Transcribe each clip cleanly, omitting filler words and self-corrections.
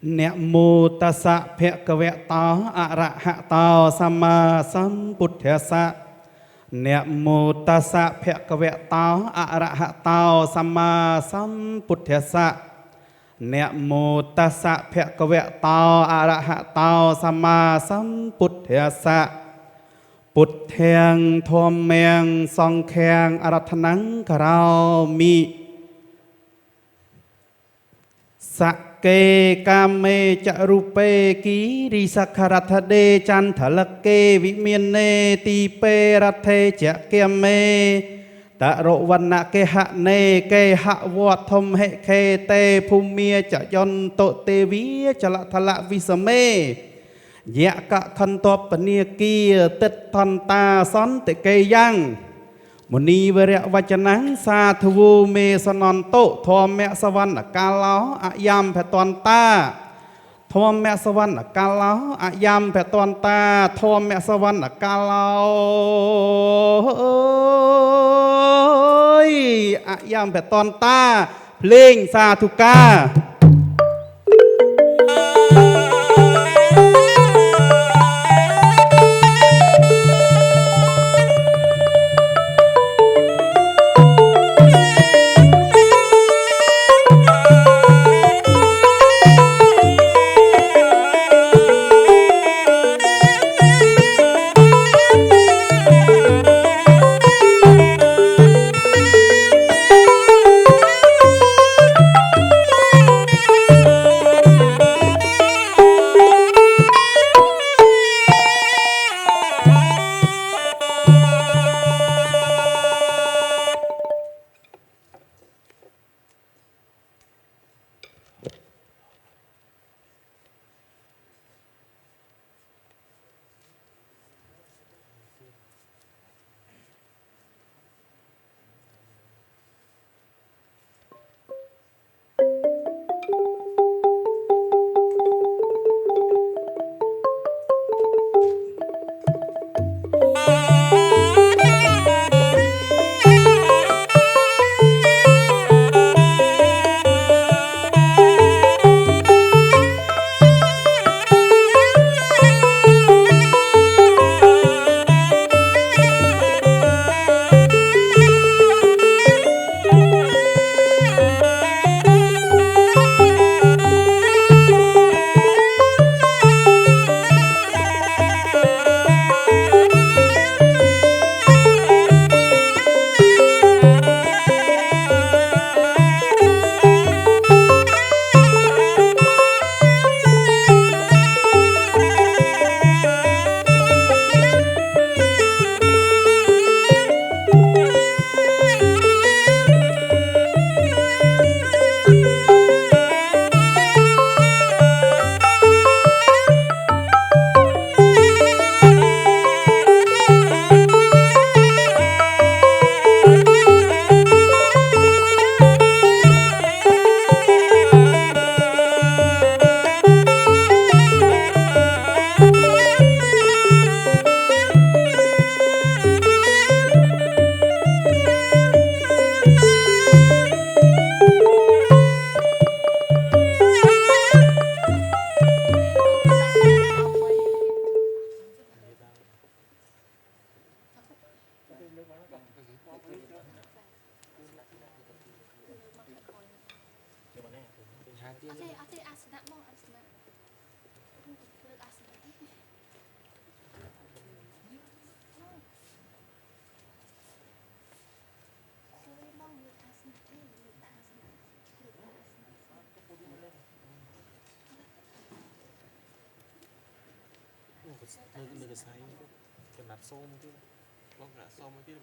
Nẹ mô tassa bhagavato arahato samma sambuddhassa. Nẹ mô tassa bhagavato arahato samma sambuddhassa. Nẹ mô tassa bhagavato arahato samma sambuddhassa. Phchang Phnom Songkhang Arathanang Karami. Kê cam mê chạ rupe ký ri sakharatha đê chan thả lắc kê vị miên nê ti pê rát thê chạ kiam mê tạ rộ văn nạ kê hạ nê kê hạ vọt thông hệ khê tê phum mia chạ yon tội tê ví chạ lạ thả lạ vi sơ mê dạ cạ khăn tọp bà nia kia tích thân ta xón tê kê yang Muni vere vachanang sa thu me sanon to thom me savan akalo ayam pheton ta thom me savan akalo ayam pheton ta thom me savan akalo ayam pheton ta pling sa thu ca Nửa sai cái mặt xôm chứ con gà xôm chứ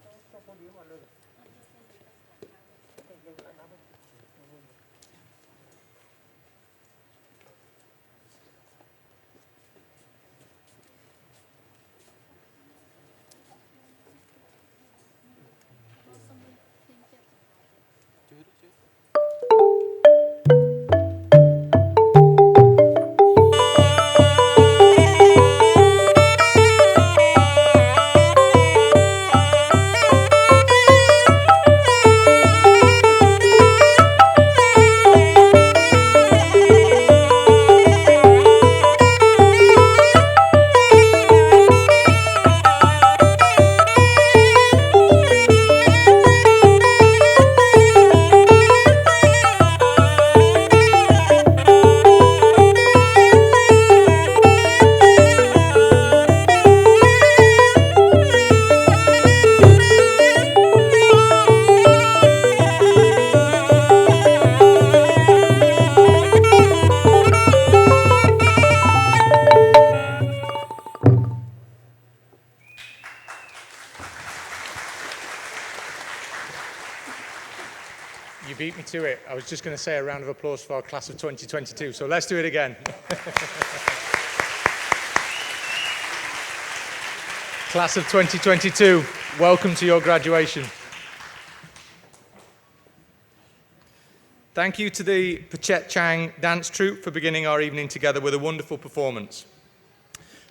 me to it. I was just going to say a round of applause for our class of 2022, so let's do it again. Class of 2022, welcome to your graduation. Thank you to the Phchang dance troupe for beginning our evening together with a wonderful performance.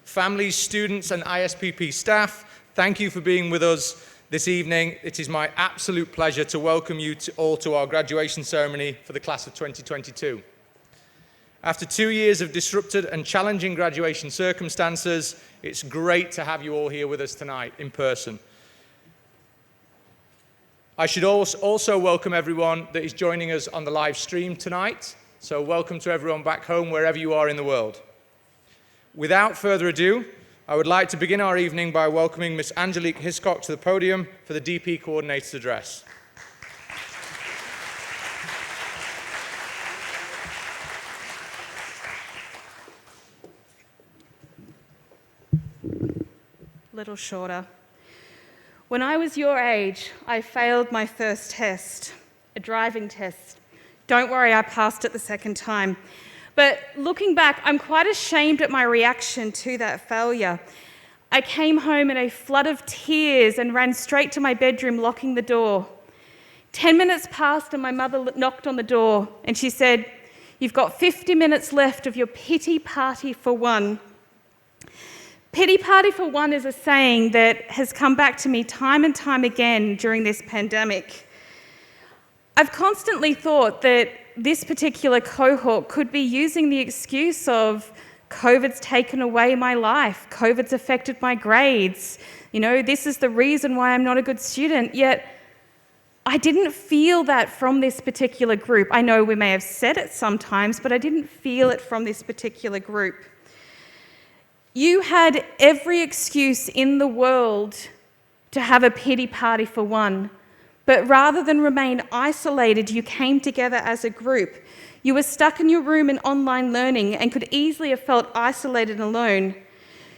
Families, students and ISPP staff, thank you for being with us this evening. It is my absolute pleasure to welcome you all to our graduation ceremony for the class of 2022. After 2 years of disrupted and challenging graduation circumstances, it's great to have you all here with us tonight in person. I should also welcome everyone that is joining us on the live stream tonight. So welcome to everyone back home, wherever you are in the world. Without further ado, I would like to begin our evening by welcoming Miss Angelique Hiscox to the podium for the DP Coordinator's address. Little shorter. When I was your age, I failed my first test, a driving test. Don't worry, I passed it the second time. But looking back, I'm quite ashamed at my reaction to that failure. I came home in a flood of tears and ran straight to my bedroom, locking the door. 10 minutes passed and my mother knocked on the door and she said, "You've got 50 minutes left of your pity party for one." Pity party for one is a saying that has come back to me time and time again during this pandemic. I've constantly thought that this particular cohort could be using the excuse of COVID's taken away my life, COVID's affected my grades, this is the reason why I'm not a good student, yet I didn't feel that from this particular group. I know we may have said it sometimes, but I didn't feel it from this particular group. You had every excuse in the world to have a pity party for one, but rather than remain isolated, you came together as a group. You were stuck in your room in online learning and could easily have felt isolated and alone.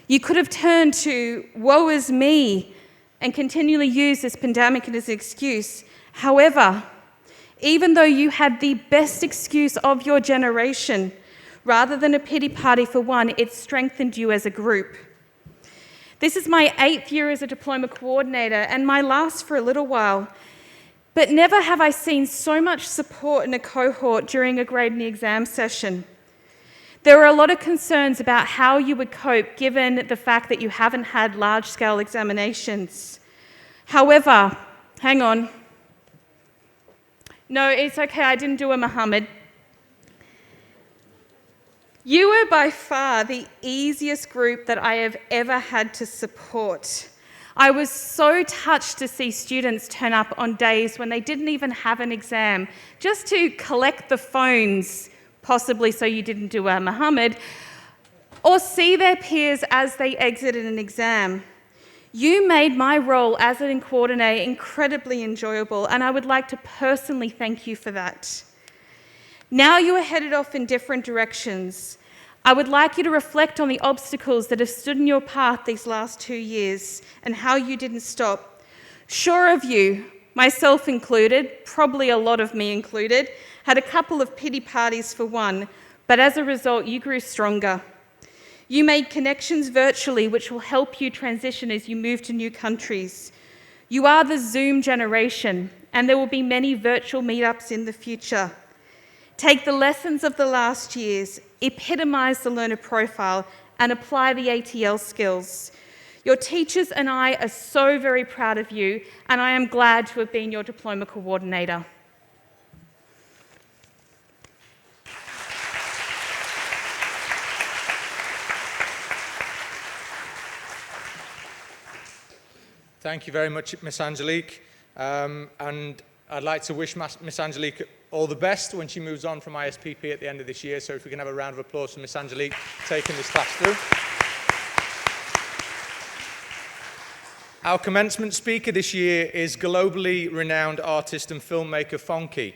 You could have turned to woe is me and continually used this pandemic as an excuse. However, even though you had the best excuse of your generation, rather than a pity party for one, it strengthened you as a group. This is my 8th year as a diploma coordinator and my last for a little while, but never have I seen so much support in a cohort during a grade in the exam session. There were a lot of concerns about how you would cope given the fact that you haven't had large-scale examinations. However, hang on. No, it's okay, I didn't do a Muhammad. You were by far the easiest group that I have ever had to support. I was so touched to see students turn up on days when they didn't even have an exam, just to collect the phones, possibly so you didn't do a Muhammad, or see their peers as they exited an exam. You made my role as an coordinator incredibly enjoyable, and I would like to personally thank you for that. Now you are headed off in different directions. I would like you to reflect on the obstacles that have stood in your path these last 2 years and how you didn't stop. Sure of you, myself included, probably a lot of me included, had a couple of pity parties for one, but as a result, you grew stronger. You made connections virtually, which will help you transition as you move to new countries. You are the Zoom generation, and there will be many virtual meetups in the future. Take the lessons of the last years, epitomise the learner profile, and apply the ATL skills. Your teachers and I are so very proud of you, and I am glad to have been your diploma coordinator. Thank you very much, Miss Angelique. And I'd like to wish Miss Angelique all the best when she moves on from ISPP at the end of this year. So if we can have a round of applause for Miss Angelique taking this class through. Our commencement speaker this year is globally renowned artist and filmmaker Fonki.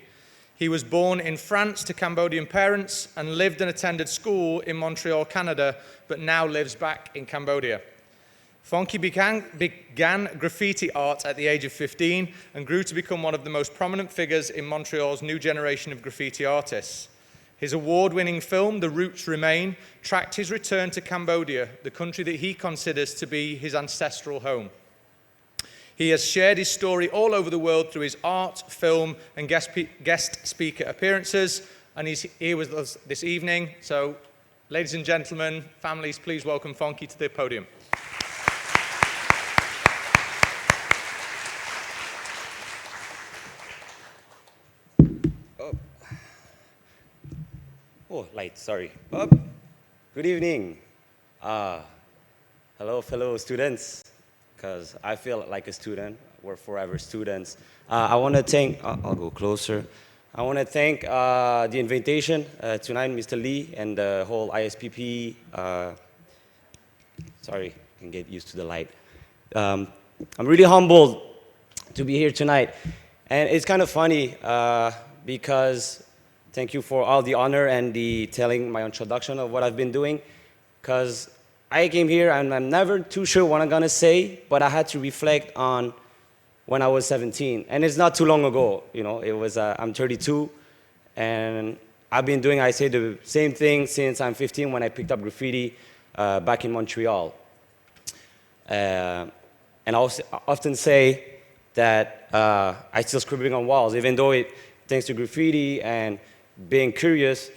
He was born in France to Cambodian parents and lived and attended school in Montreal, Canada, but now lives back in Cambodia. Fonki began graffiti art at the age of 15 and grew to become one of the most prominent figures in Montreal's new generation of graffiti artists. His award-winning film, The Roots Remain, tracked his return to Cambodia, the country that he considers to be his ancestral home. He has shared his story all over the world through his art, film, and guest speaker appearances, and he's here with us this evening. So, ladies and gentlemen, families, please welcome Fonki to the podium. Oh, light, sorry. Good evening. Hello, fellow students, because I feel like a student. We're forever students. I want to thank, I'll go closer. I want to thank the invitation tonight, Mr. Lee, and the whole ISPP. Sorry, I can get used to the light. I'm really humbled to be here tonight. And it's kind of funny because thank you for all the honor and the telling my introduction of what I've been doing, because I came here and I'm never too sure what I'm gonna say, but I had to reflect on when I was 17, and it's not too long ago, you know. It was I'm 32, and I've been doing, I say, the same thing since I'm 15 when I picked up graffiti back in Montreal. And I often say that I still scribbling on walls, even though thanks to graffiti and being curious,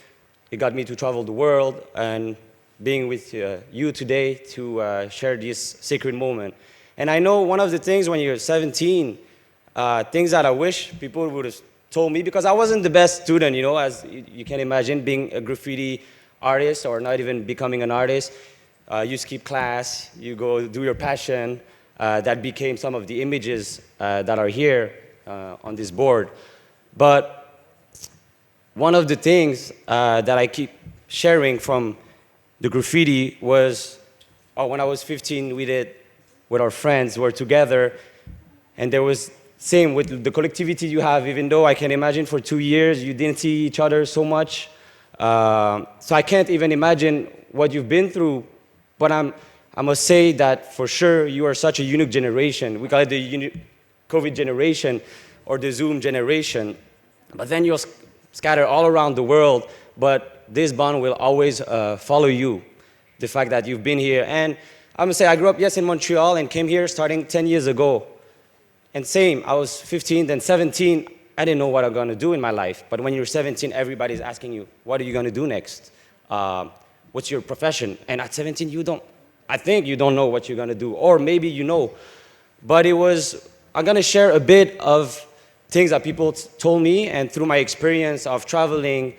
it got me to travel the world and being with you today to share this sacred moment. And I know one of the things when you're 17, things that I wish people would have told me, because I wasn't the best student, you know, as you can imagine, being a graffiti artist or not even becoming an artist. You skip class, you go do your passion. That became some of the images that are here on this board. But one of the things that I keep sharing from the graffiti was, when I was 15, we did with our friends, we're together, and there was same with the collectivity you have, even though I can imagine for 2 years you didn't see each other so much. So I can't even imagine what you've been through, but I must say that for sure you are such a unique generation. We call it the COVID generation or the Zoom generation. But then you're scattered all around the world, but this bond will always follow you, the fact that you've been here. And I'm gonna say I grew up, yes, in Montreal and came here starting 10 years ago. And same, I was 15, then 17, I didn't know what I'm gonna do in my life. But when you're 17, everybody's asking you, what are you gonna do next? What's your profession? And at 17, I think you don't know what you're gonna do, or maybe you know. But I'm gonna share a bit of things that people told me, and through my experience of traveling,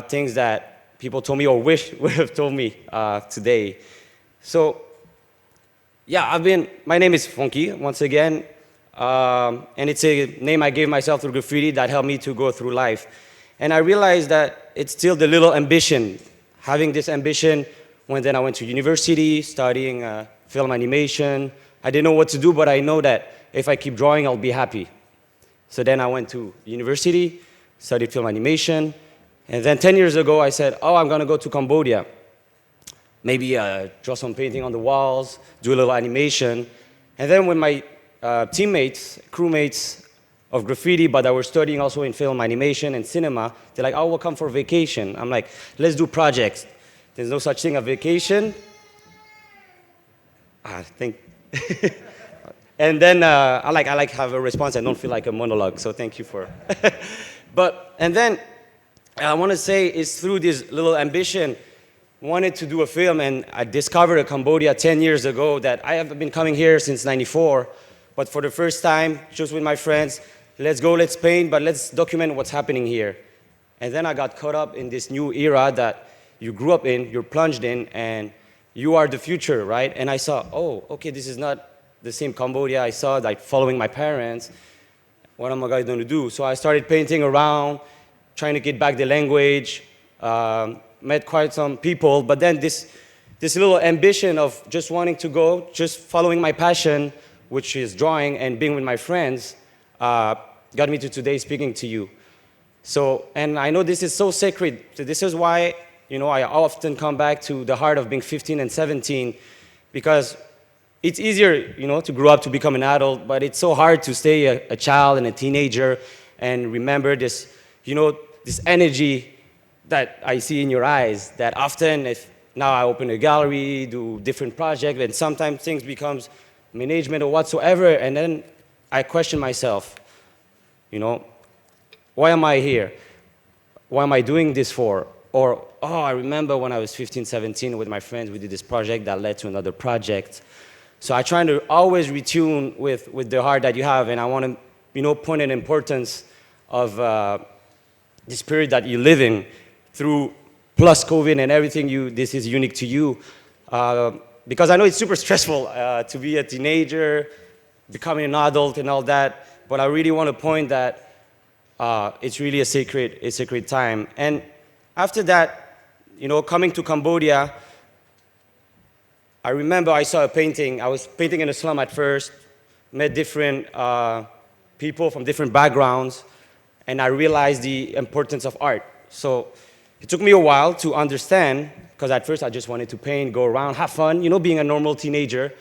things that people told me or wish would have told me today. So, yeah, my name is Fonki, once again, and it's a name I gave myself through graffiti that helped me to go through life. And I realized that it's still the little ambition, having this ambition when then I went to university, studying film animation. I didn't know what to do, but I know that if I keep drawing, I'll be happy. So then I went to university, studied film animation, and then 10 years ago I said, I'm gonna go to Cambodia. Maybe draw some painting on the walls, do a little animation. And then when my teammates, crewmates of graffiti, but that were studying also in film animation and cinema, they're like, we'll come for vacation. I'm like, let's do projects. There's no such thing as vacation. I think. And then I like have a response. I don't feel like a monologue, so thank you for. And then I want to say is through this little ambition, wanted to do a film, and I discovered Cambodia 10 years ago that I have been coming here since '94, but for the first time, just with my friends, let's go, let's paint, but let's document what's happening here. And then I got caught up in this new era that you grew up in, you're plunged in, and you are the future, right? And I saw, okay, this is not the same Cambodia I saw, like following my parents. What am I going to do? So I started painting around, trying to get back the language, met quite some people, but then this little ambition of just wanting to go, just following my passion, which is drawing and being with my friends, got me to today speaking to you. So, and I know this is so sacred. So this is why, I often come back to the heart of being 15 and 17, because it's easier, to grow up to become an adult, but it's so hard to stay a child and a teenager and remember this, this energy that I see in your eyes, that often if now I open a gallery, do different projects, and sometimes things becomes management or whatsoever, and then I question myself, why am I here? Why am I doing this for? Or, oh, I remember when I was 15, 17 with my friends, we did this project that led to another project. So I try to always retune with the heart that you have, and I want to, point an importance of the spirit that you live in through plus COVID and everything this is unique to you. Because I know it's super stressful to be a teenager, becoming an adult and all that, but I really want to point that it's really a sacred time. And after that, coming to Cambodia, I remember I saw a painting. I was painting in a slum at first, met different people from different backgrounds, and I realized the importance of art. So it took me a while to understand, because at first I just wanted to paint, go around, have fun, being a normal teenager.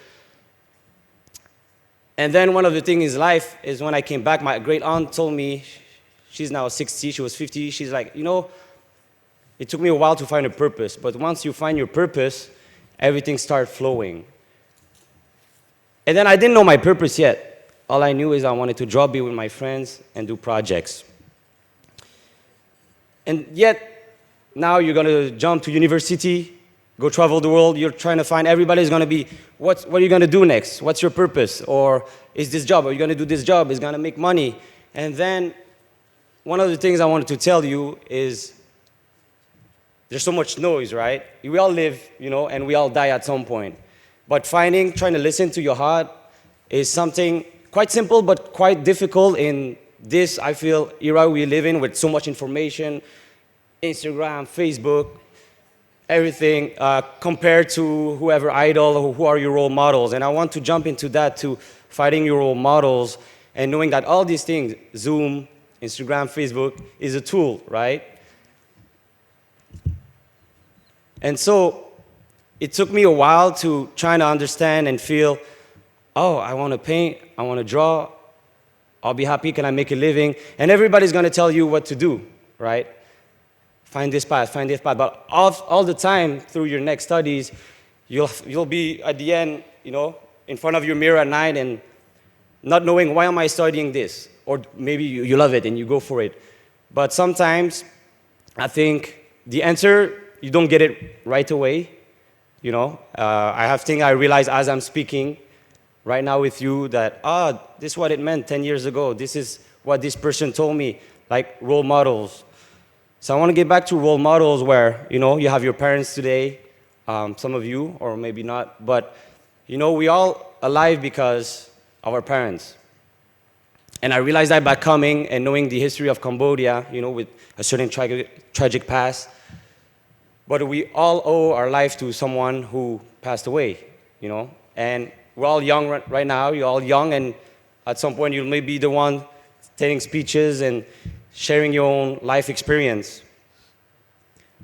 And then one of the things in life is when I came back, my great aunt told me, she's now 60, she was 50, she's like, it took me a while to find a purpose, but once you find your purpose, everything starts flowing. And then I didn't know my purpose yet. All I knew is I wanted to draw, be with my friends, and do projects. And yet, now you're going to jump to university, go travel the world, you're trying to find, everybody's going to be, what are you going to do next? What's your purpose? Or is this job, are you going to do this job? Is going to make money? And then one of the things I wanted to tell you is there's so much noise, right? We all live, and we all die at some point. But trying to listen to your heart is something quite simple, but quite difficult in this, I feel, era we live in with so much information, Instagram, Facebook, everything, compared to whoever idol or who are your role models. And I want to jump into that, to finding your role models and knowing that all these things, Zoom, Instagram, Facebook, is a tool, right? And so it took me a while to try to understand and feel, oh, I want to paint, I want to draw, I'll be happy, can I make a living? And everybody's going to tell you what to do, right? Find this path, but all the time through your next studies, you'll be at the end, in front of your mirror at night and not knowing, why am I studying this? Or maybe you love it and you go for it. But sometimes, I think the answer, you don't get it right away. I have things I realize as I'm speaking right now with you that, this is what it meant 10 years ago. This is what this person told me, like role models. So I want to get back to role models where, you have your parents today, some of you, or maybe not, but, we all alive because of our parents. And I realized that by coming and knowing the history of Cambodia, with a certain tragic past, but we all owe our life to someone who passed away, And we're all young right now, you're all young, and at some point you may be the one telling speeches and sharing your own life experience.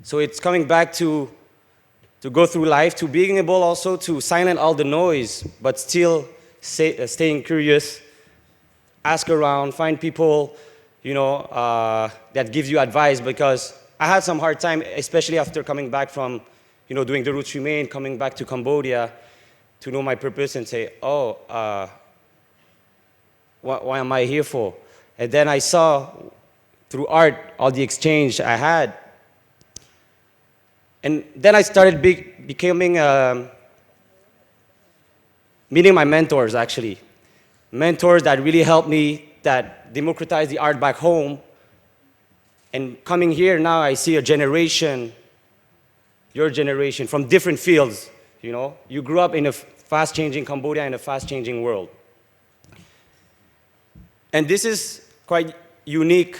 So it's coming back to go through life, to being able also to silence all the noise, but still staying curious, ask around, find people, that gives you advice, because I had some hard time, especially after coming back from, doing the Roots Remain, coming back to Cambodia, to know my purpose and say, why am I here for? And then I saw through art all the exchange I had. And then I started becoming, meeting my mentors, actually. Mentors that really helped me, that democratized the art back home. And coming here now, I see a generation, your generation, from different fields, You grew up in a fast-changing Cambodia, in a fast-changing world. And this is quite unique.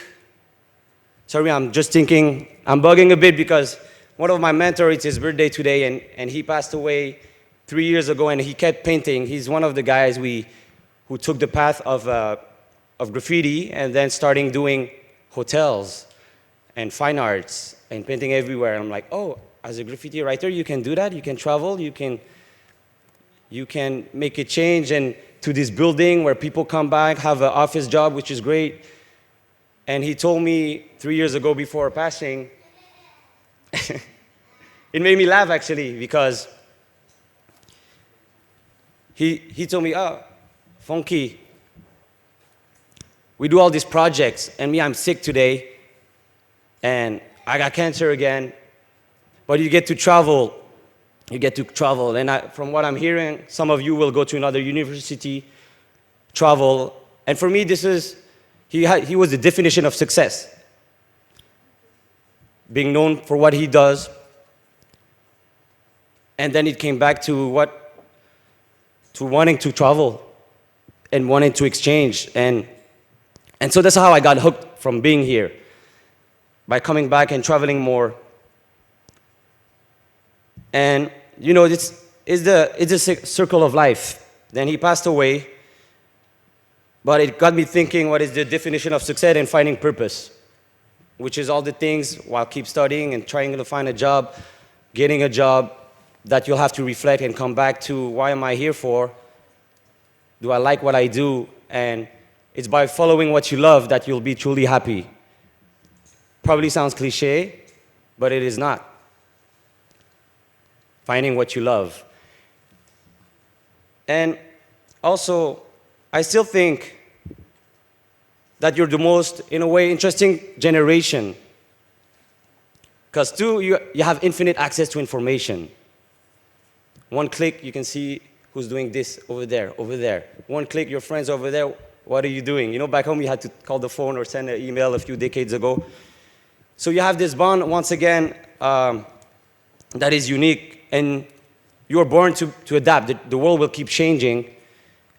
Sorry, I'm just thinking, I'm bugging a bit because one of my mentors, it's his birthday today, and he passed away 3 years ago, and he kept painting. He's one of the guys who took the path of graffiti and then starting doing hotels and fine arts and painting everywhere. I'm like, oh, as a graffiti writer, you can do that, you can travel, you can you can make a change and to this building where people come back, have an office job, which is great. And he told me 3 years ago before passing, it made me laugh actually, because he told me, oh, Fonki, we do all these projects, and me, I'm sick today, and I got cancer again, but you get to travel. You get to travel, and from what I'm hearing, some of you will go to another university, travel, and for me, he was the definition of success. Being known for what he does, and then it came back to wanting to travel and wanting to exchange, and so that's how I got hooked from being here, by coming back and traveling more. And you know, it's a circle of life. Then he passed away, but it got me thinking, what is the definition of success and finding purpose? Which is all the things while keep studying and trying to find a job, getting a job that you'll have to reflect and come back to, why am I here for? Do I like what I do? And it's by following what you love that you'll be truly happy. Probably sounds cliche, but it is not. Finding what you love. And also, I still think that you're the most, in a way, interesting generation. Because two, you have infinite access to information. One click, you can see who's doing this over there, over there. One click, your friends over there, what are you doing? You know, back home you had to call the phone or send an email a few decades ago. So you have this bond, once again, that is unique, and you are born to adapt. The world will keep changing,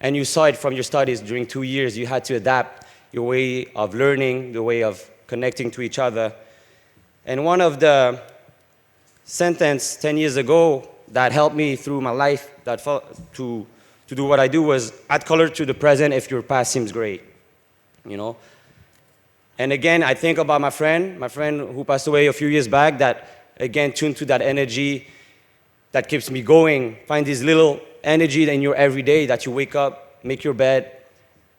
and you saw it from your studies during 2 years. You had to adapt your way of learning, the way of connecting to each other. And one of the sentences 10 years ago that helped me through my life to do what I do was, add color to the present if your past seems gray, you know? And again, I think about my friend who passed away a few years back, that again tuned to that energy that keeps me going. Find this little energy in your everyday that you wake up, make your bed,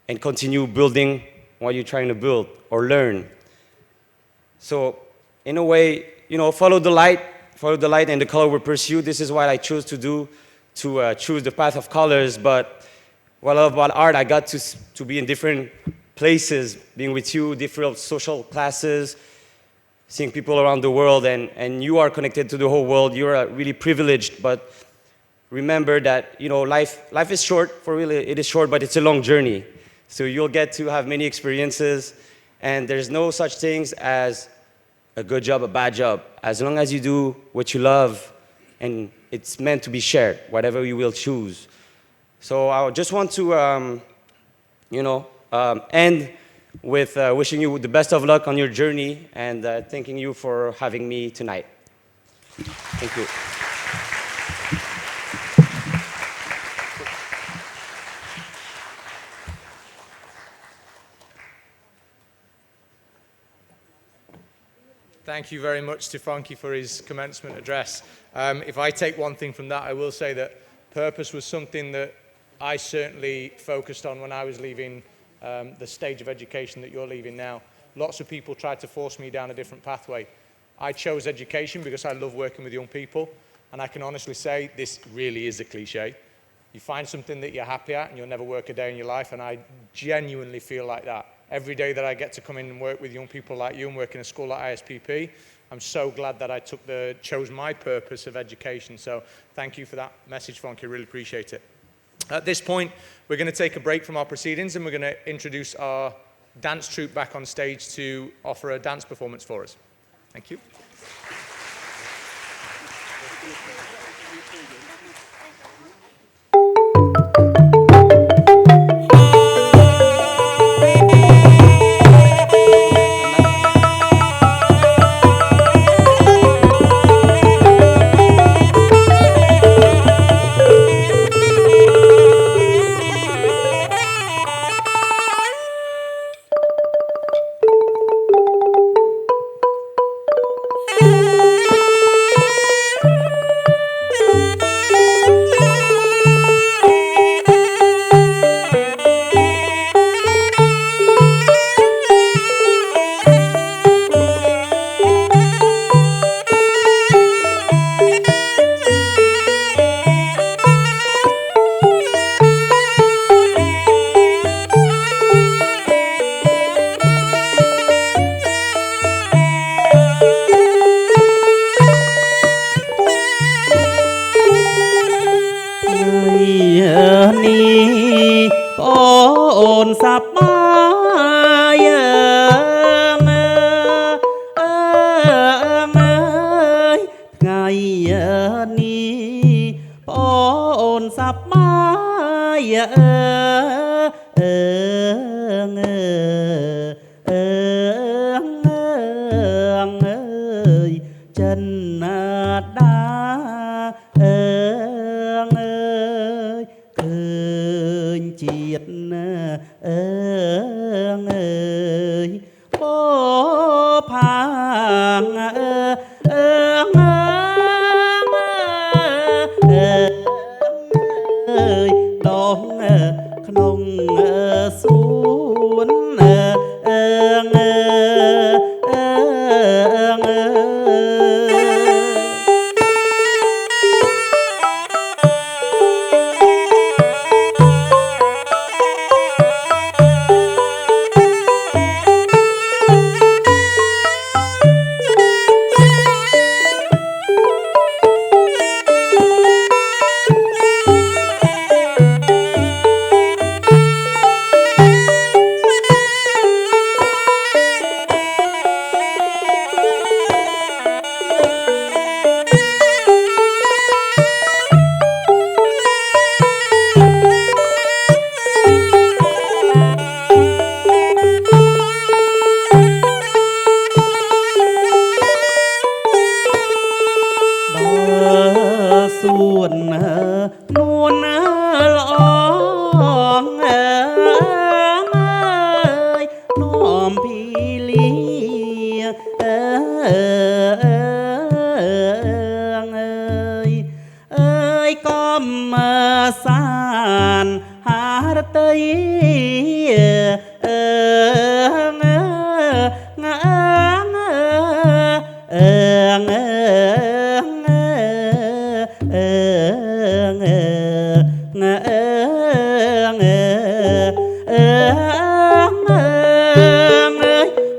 and continue building what you're trying to build or learn. So in a way, you know, follow the light and the color will pursue. This is what I chose to do, to choose the path of colors. But what I love about art, I got to be in different places, being with you, different social classes, seeing people around the world, and you are connected to the whole world. You're really privileged, but remember that, you know, life is short, for really, it is short, but it's a long journey. So you'll get to have many experiences, and there's no such things as a good job, a bad job. As long as you do what you love, and it's meant to be shared, whatever you will choose. So I just want to, end with wishing you the best of luck on your journey, and thanking you for having me tonight. Thank you. Thank you very much to Fonki for his commencement address. If I take one thing from that, I will say that purpose was something that I certainly focused on when I was leaving the stage of education that you're leaving now. Lots of people tried to force me down a different pathway. I chose education because I love working with young people, and I can honestly say this really is a cliche. You find something that you're happy at and you'll never work a day in your life, and I genuinely feel like that. Every day that I get to come in and work with young people like you and work in a school like ISPP, I'm so glad that I chose my purpose of education. So thank you for that message, Fonki. I really appreciate it. At this point, we're going to take a break from our proceedings, and we're going to introduce our dance troupe back on stage to offer a dance performance for us. Thank you. នេះអូនសប្បាយចិនណាដាឃើញជាតិពោផាងដងក្នុងសួន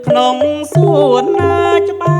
ក្នុងសួនច្បា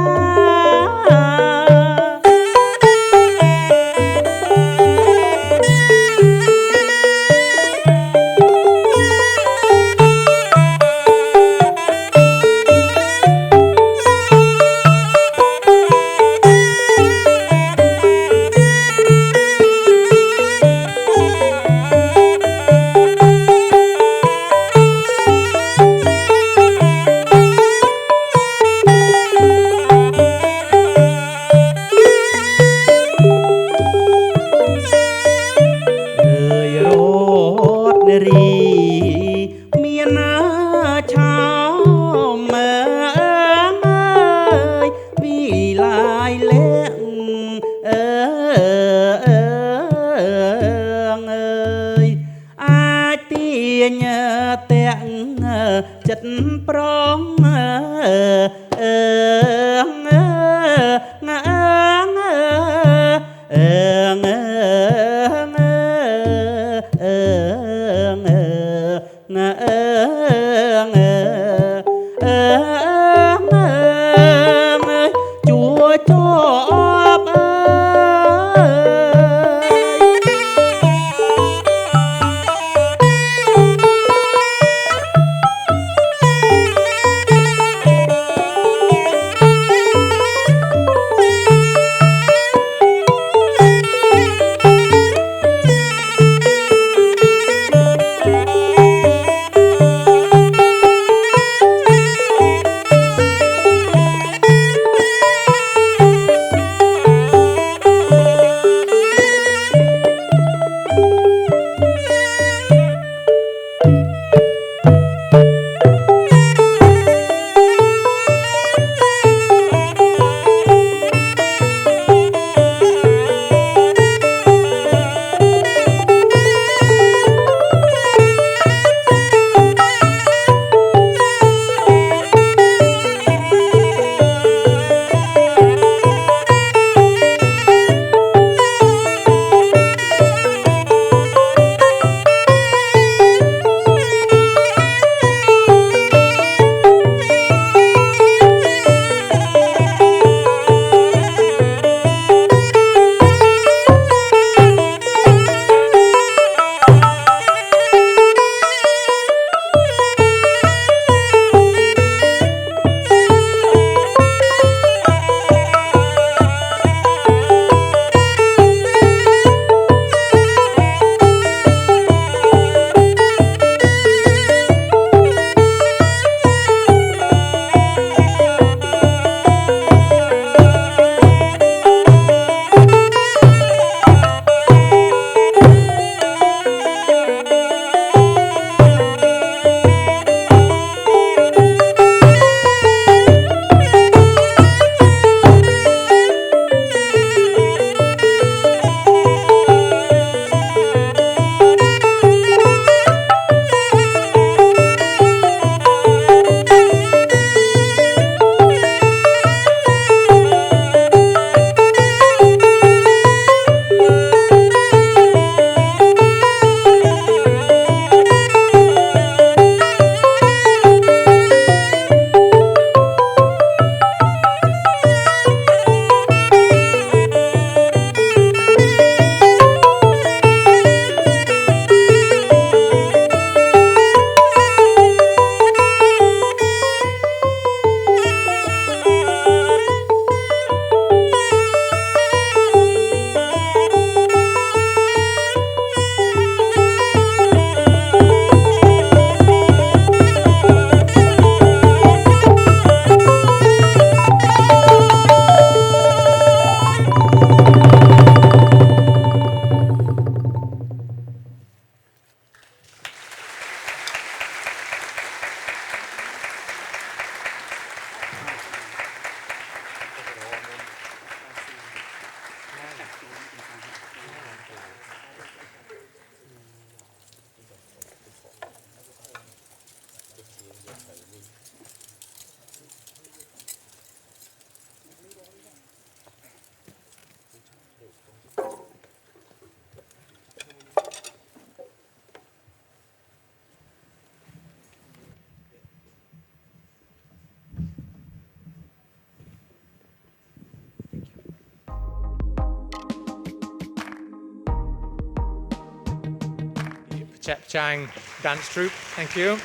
Phchang Dance Troupe. Thank you.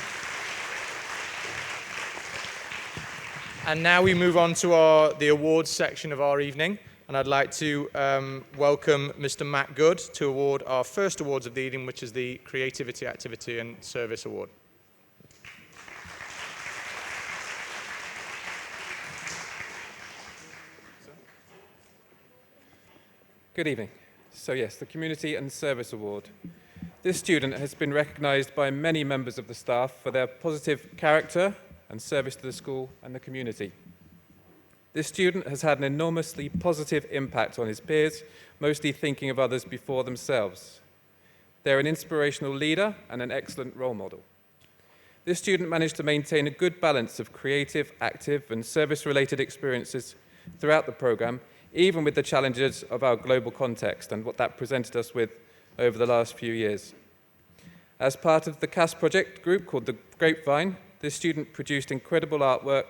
And now we move on to the awards section of our evening. And I'd like to welcome Mr. Matt Good to award our first awards of the evening, which is the Creativity, Activity and Service Award. Good evening. So yes, the Community and Service Award. This student has been recognised by many members of the staff for their positive character and service to the school and the community. This student has had an enormously positive impact on his peers, mostly thinking of others before themselves. They're an inspirational leader and an excellent role model. This student managed to maintain a good balance of creative, active and service-related experiences throughout the programme, even with the challenges of our global context and what that presented us with over the last few years. As part of the CAS project group called The Grapevine, this student produced incredible artwork,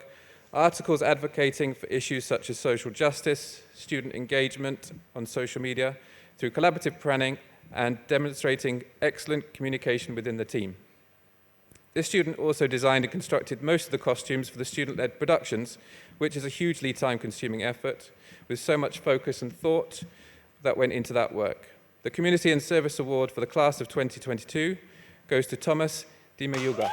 articles advocating for issues such as social justice, student engagement on social media, through collaborative planning and demonstrating excellent communication within the team. This student also designed and constructed most of the costumes for the student-led productions, which is a hugely time-consuming effort, with so much focus and thought that went into that work. The Community and Service Award for the class of 2022 goes to Thomas Dimayuga.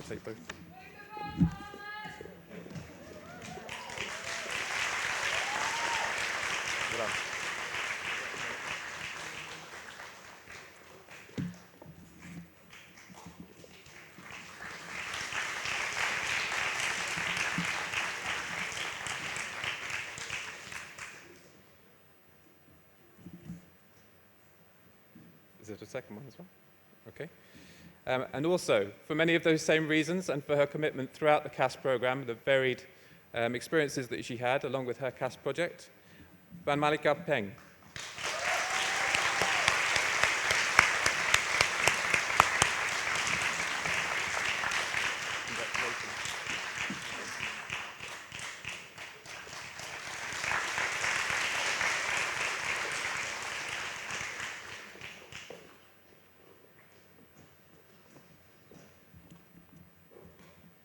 Take both. Well done. Is there a second one as well? Okay. And also, for many of those same reasons and for her commitment throughout the CAS programme, the varied experiences that she had along with her CAS project, Vanmaklyka Peng.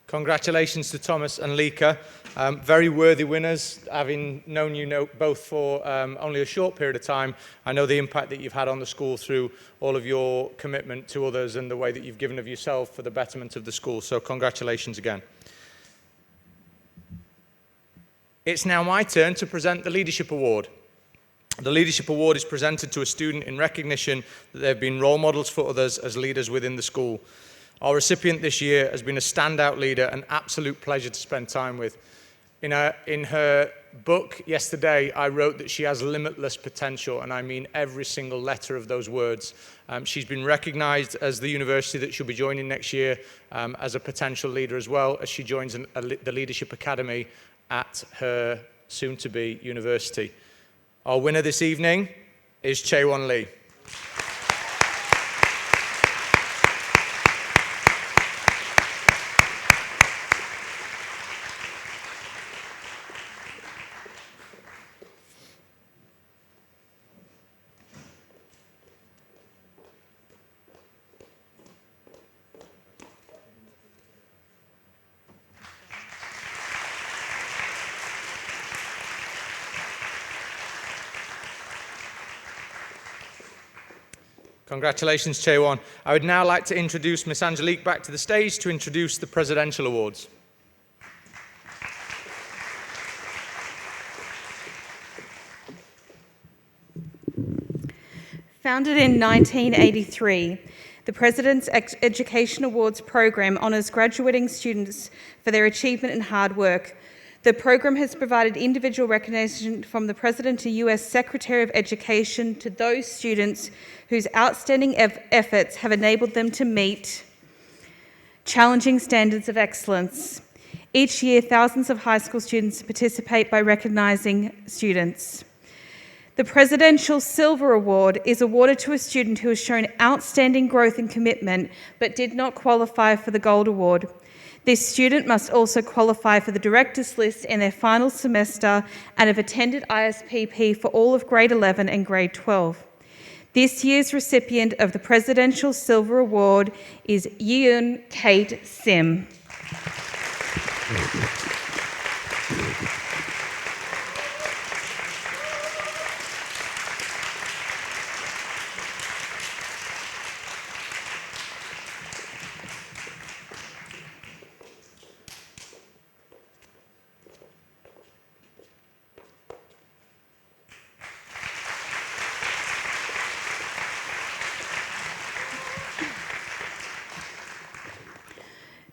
Congratulations to Thomas and Lika. Very worthy winners. Having known you both for only a short period of time, I know the impact that you've had on the school through all of your commitment to others and the way that you've given of yourself for the betterment of the school. So congratulations again. It's now my turn to present the Leadership Award. The Leadership Award is presented to a student in recognition that they've been role models for others as leaders within the school. Our recipient this year has been a standout leader, an absolute pleasure to spend time with. In her book yesterday, I wrote that she has limitless potential, and I mean every single letter of those words. She's been recognised as the university that she'll be joining next year as a potential leader as well, as she joins the Leadership Academy at her soon-to-be university. Our winner this evening is Chaewon Lee. Congratulations, Chaewon. I would now like to introduce Miss Angelique back to the stage to introduce the Presidential Awards. Founded in 1983, the President's Education Awards program honours graduating students for their achievement and hard work. The program has provided individual recognition from the President to US Secretary of Education to those students whose outstanding efforts have enabled them to meet challenging standards of excellence. Each year, thousands of high school students participate by recognising students. The Presidential Silver Award is awarded to a student who has shown outstanding growth and commitment but did not qualify for the Gold Award. This student must also qualify for the Directors List in their final semester and have attended ISPP for all of Grade 11 and Grade 12. This year's recipient of the Presidential Silver Award is Hyeyoon Kate Sim.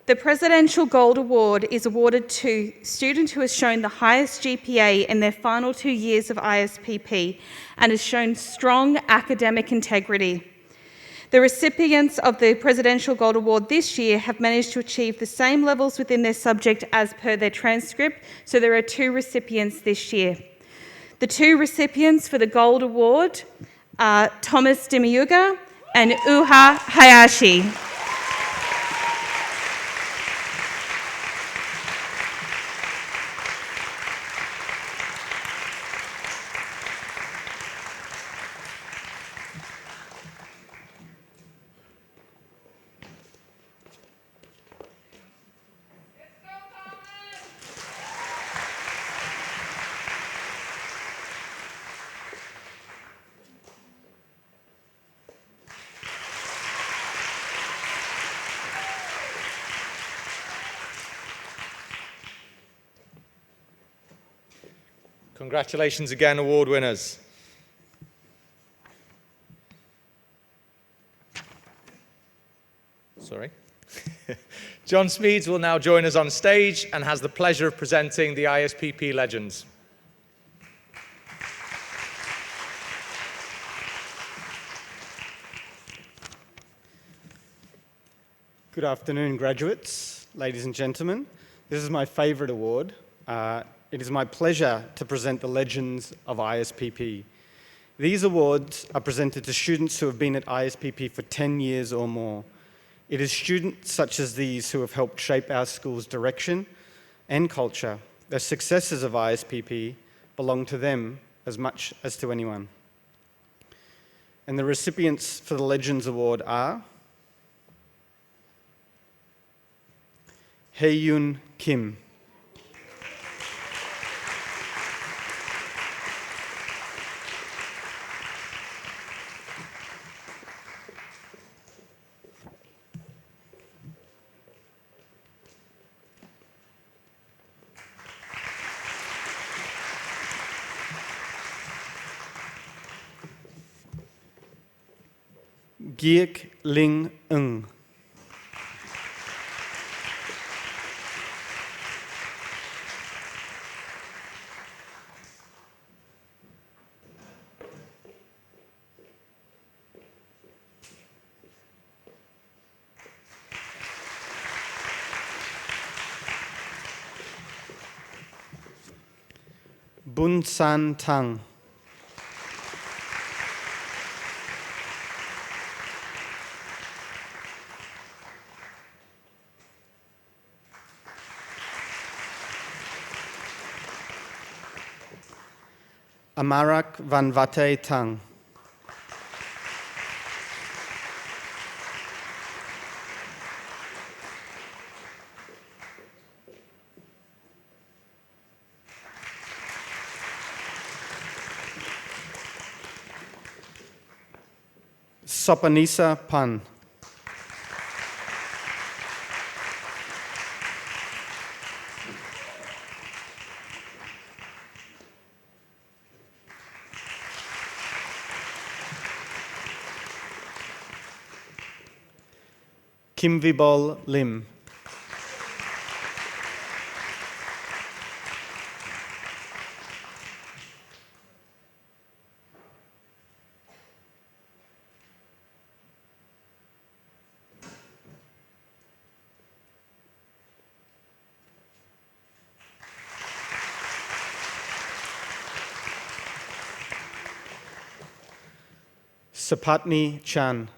The Presidential Gold Award is awarded to a student who has shown the highest GPA in their final 2 years of ISPP and has shown strong academic integrity. The recipients of the Presidential Gold Award this year have managed to achieve the same levels within their subject as per their transcript, so there are 2 recipients this year. The 2 recipients for the Gold Award are Thomas Demiuga and Uha Hayashi. Congratulations again, award winners. Sorry. John Smedes will now join us on stage and has the pleasure of presenting the ISPP Legends. Good afternoon, graduates, ladies and gentlemen. This is my favourite award. It is my pleasure to present the Legends of ISPP. These awards are presented to students who have been at ISPP for 10 years or more. It is students such as these who have helped shape our school's direction and culture. The successes of ISPP belong to them as much as to anyone. And the recipients for the Legends Award are Hyeyoon Kim, Giek Ling Ng, Bun San Tang, Amarak Vanvate Tang, Sopanisa Pan, Kimvibol Lim, Sapatni Chan,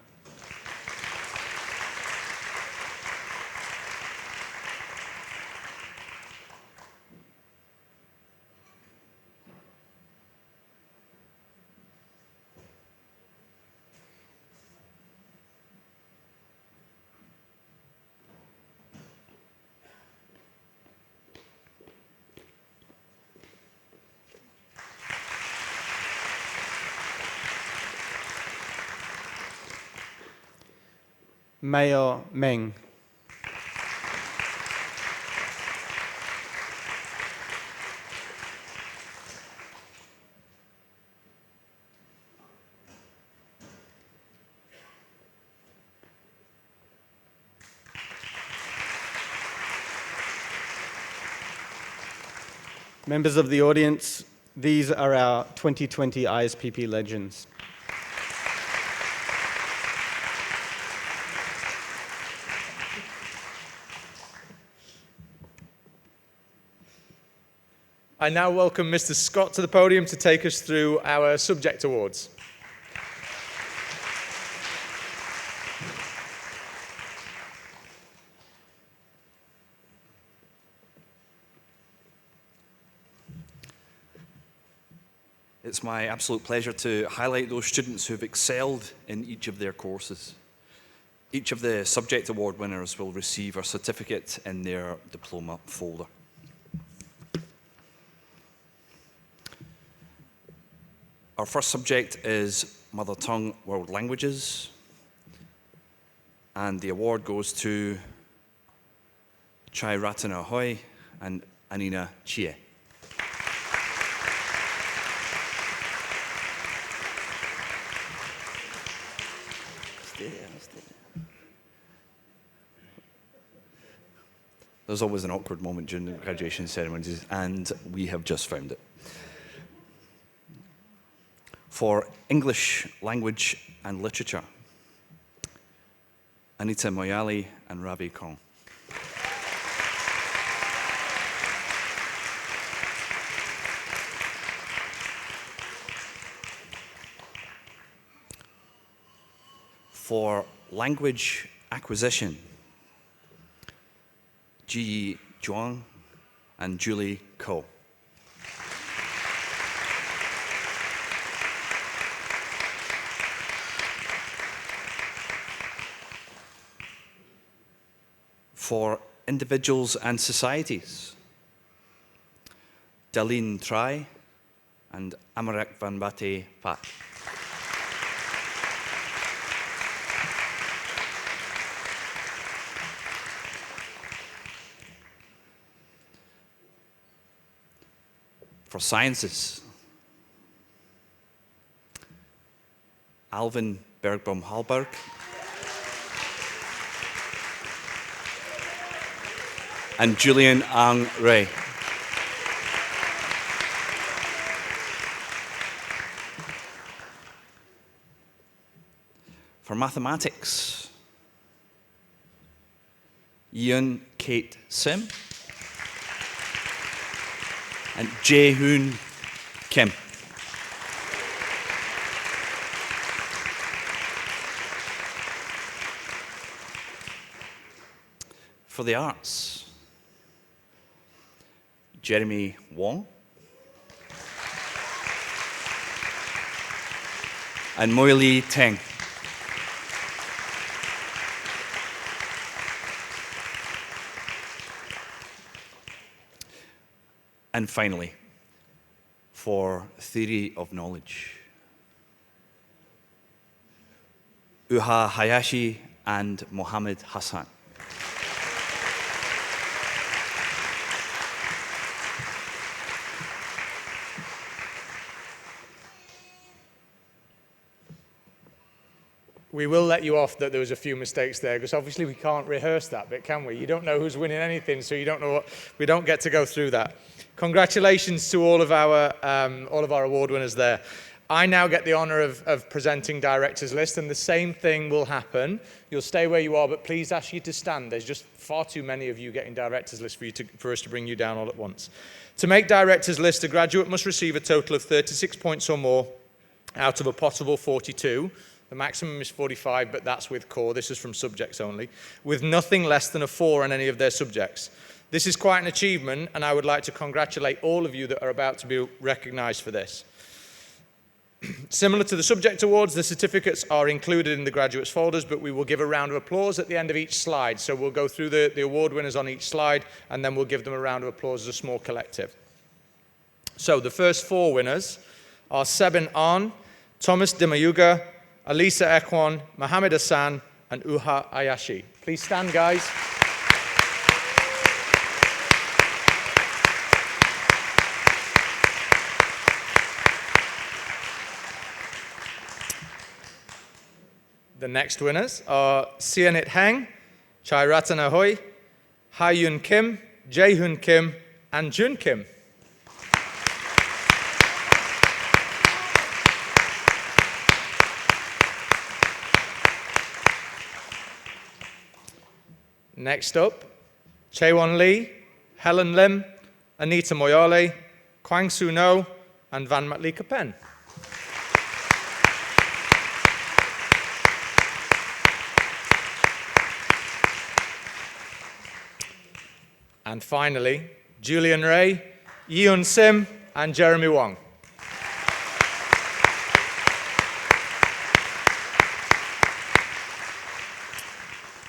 Mayor Meng. Members of the audience, these are our 2020 ISPP legends. I now welcome Mr. Scott to the podium to take us through our subject awards. It's my absolute pleasure to highlight those students who have excelled in each of their courses. Each of the subject award winners will receive a certificate in their diploma folder. Our first subject is Mother Tongue World Languages, and the award goes to Chai Ratana Hoy and Anina Chie. There's always an awkward moment during the graduation ceremonies, and we have just found it. For English Language and Literature, Anita Moyali and Ravi Kong. For Language Acquisition, Ji Zhuang and Julie Ko. For Individuals and Societies, Dalene Trai and Amarak Vanbate Pat. For Sciences, Alvin Bergbaum Hallberg and Julian Ang Ray. For Mathematics, Hyeyoon Kate Sim and Jae-hoon Kim. For the Arts, Jeremy Wong and Moili Teng. And finally, for Theory of Knowledge, Uha Hayashi and Mohammed Hassan. We will let you off that there was a few mistakes there, because obviously we can't rehearse that bit, can we? You don't know who's winning anything, so you don't know we don't get to go through that. Congratulations to all of our award winners there. I now get the honour of presenting director's list, and the same thing will happen. You'll stay where you are, but please ask you to stand. There's just far too many of you getting director's list for us to bring you down all at once. To make director's list, a graduate must receive a total of 36 points or more out of a possible 42. The maximum is 45, but that's with core. This is from subjects only, with nothing less than a 4 on any of their subjects. This is quite an achievement, and I would like to congratulate all of you that are about to be recognised for this. Similar to the subject awards, the certificates are included in the graduates' folders, but we will give a round of applause at the end of each slide. So we'll go through the award winners on each slide, and then we'll give them a round of applause as a small collective. So the first 4 winners are Sebin An, Thomas Dimayuga, Alisa Ekwon, Mohammed Hassan, and Uha Ayashi. Please stand, guys. The next winners are Sianit Heng, Chairatana Hoi, Hyeyoon Kim, Jaehoon Kim, and Jun Kim. Next up, Chaewon Lee, Helen Lim, Anita Moyale, Kwang Soo No, and Vanmaklyka Penh. And finally, Julian Ray, Yeon Sim, and Jeremy Wong.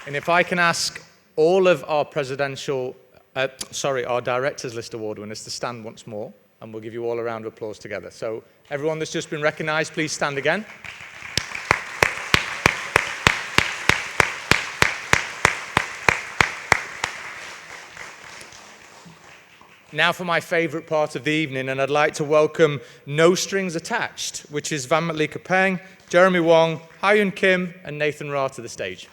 And if I can ask all of our our Directors List Award winners to stand once more, and we'll give you all a round of applause together. So everyone that's just been recognized, please stand again. Now for my favorite part of the evening, and I'd like to welcome No Strings Attached, which is Vanmaklyka Peng, Jeremy Wong, Hyeyoon Kim, and Nathan Ra to the stage.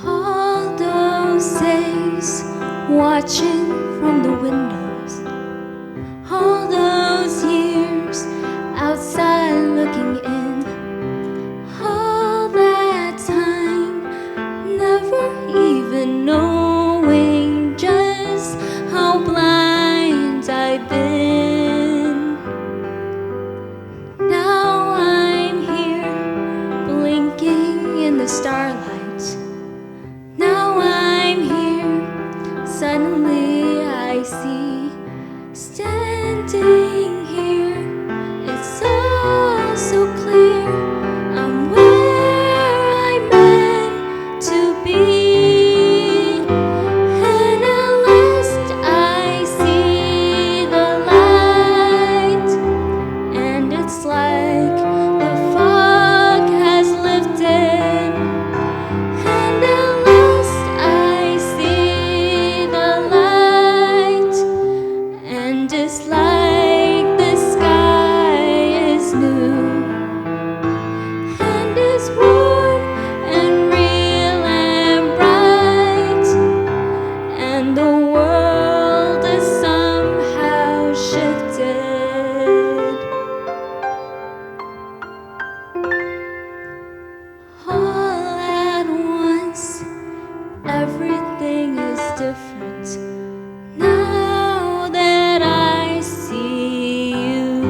All those days watching from the windows, all those years outside looking in, all that time never even knowing just how blind I've been. Now I'm here blinking in the starlight. Now I'm here, suddenly I see, standing here, it's all so clear, I'm where I'm meant to be, and at last I see the light, and it's like the fog has lifted, and at last I see the light, and it's like the sky is new, and it's warm and real and bright, and the world is somehow shifted. All at once, everything is different now that I see you.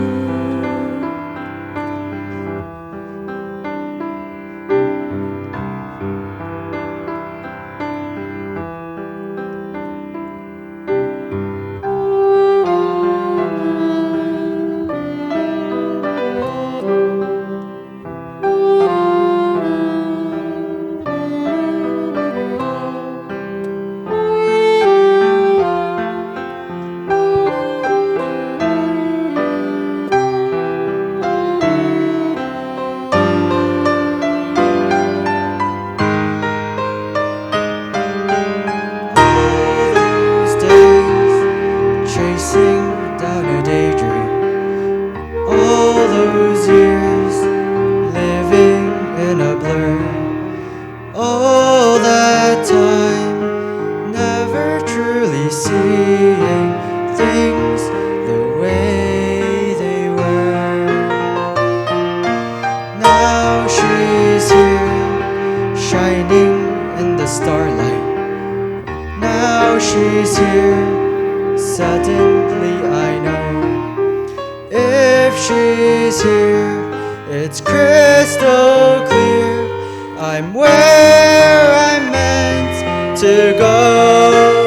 now she's here. Suddenly I know, if she's here, it's crystal clear. I'm where I'm meant to go.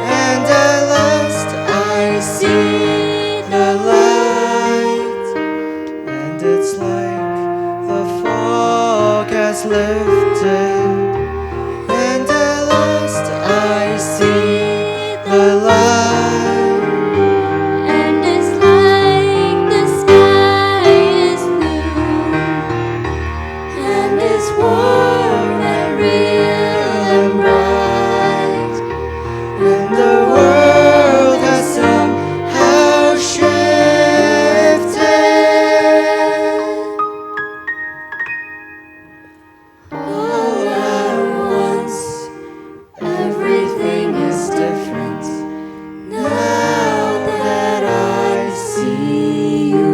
And at last I see the light, and it's like the fog has lifted. And at last I see the light, And it's like the sky is blue, and it's warm and real and bright, and the world has somehow shifted. all at once. Everything is different now that I see you.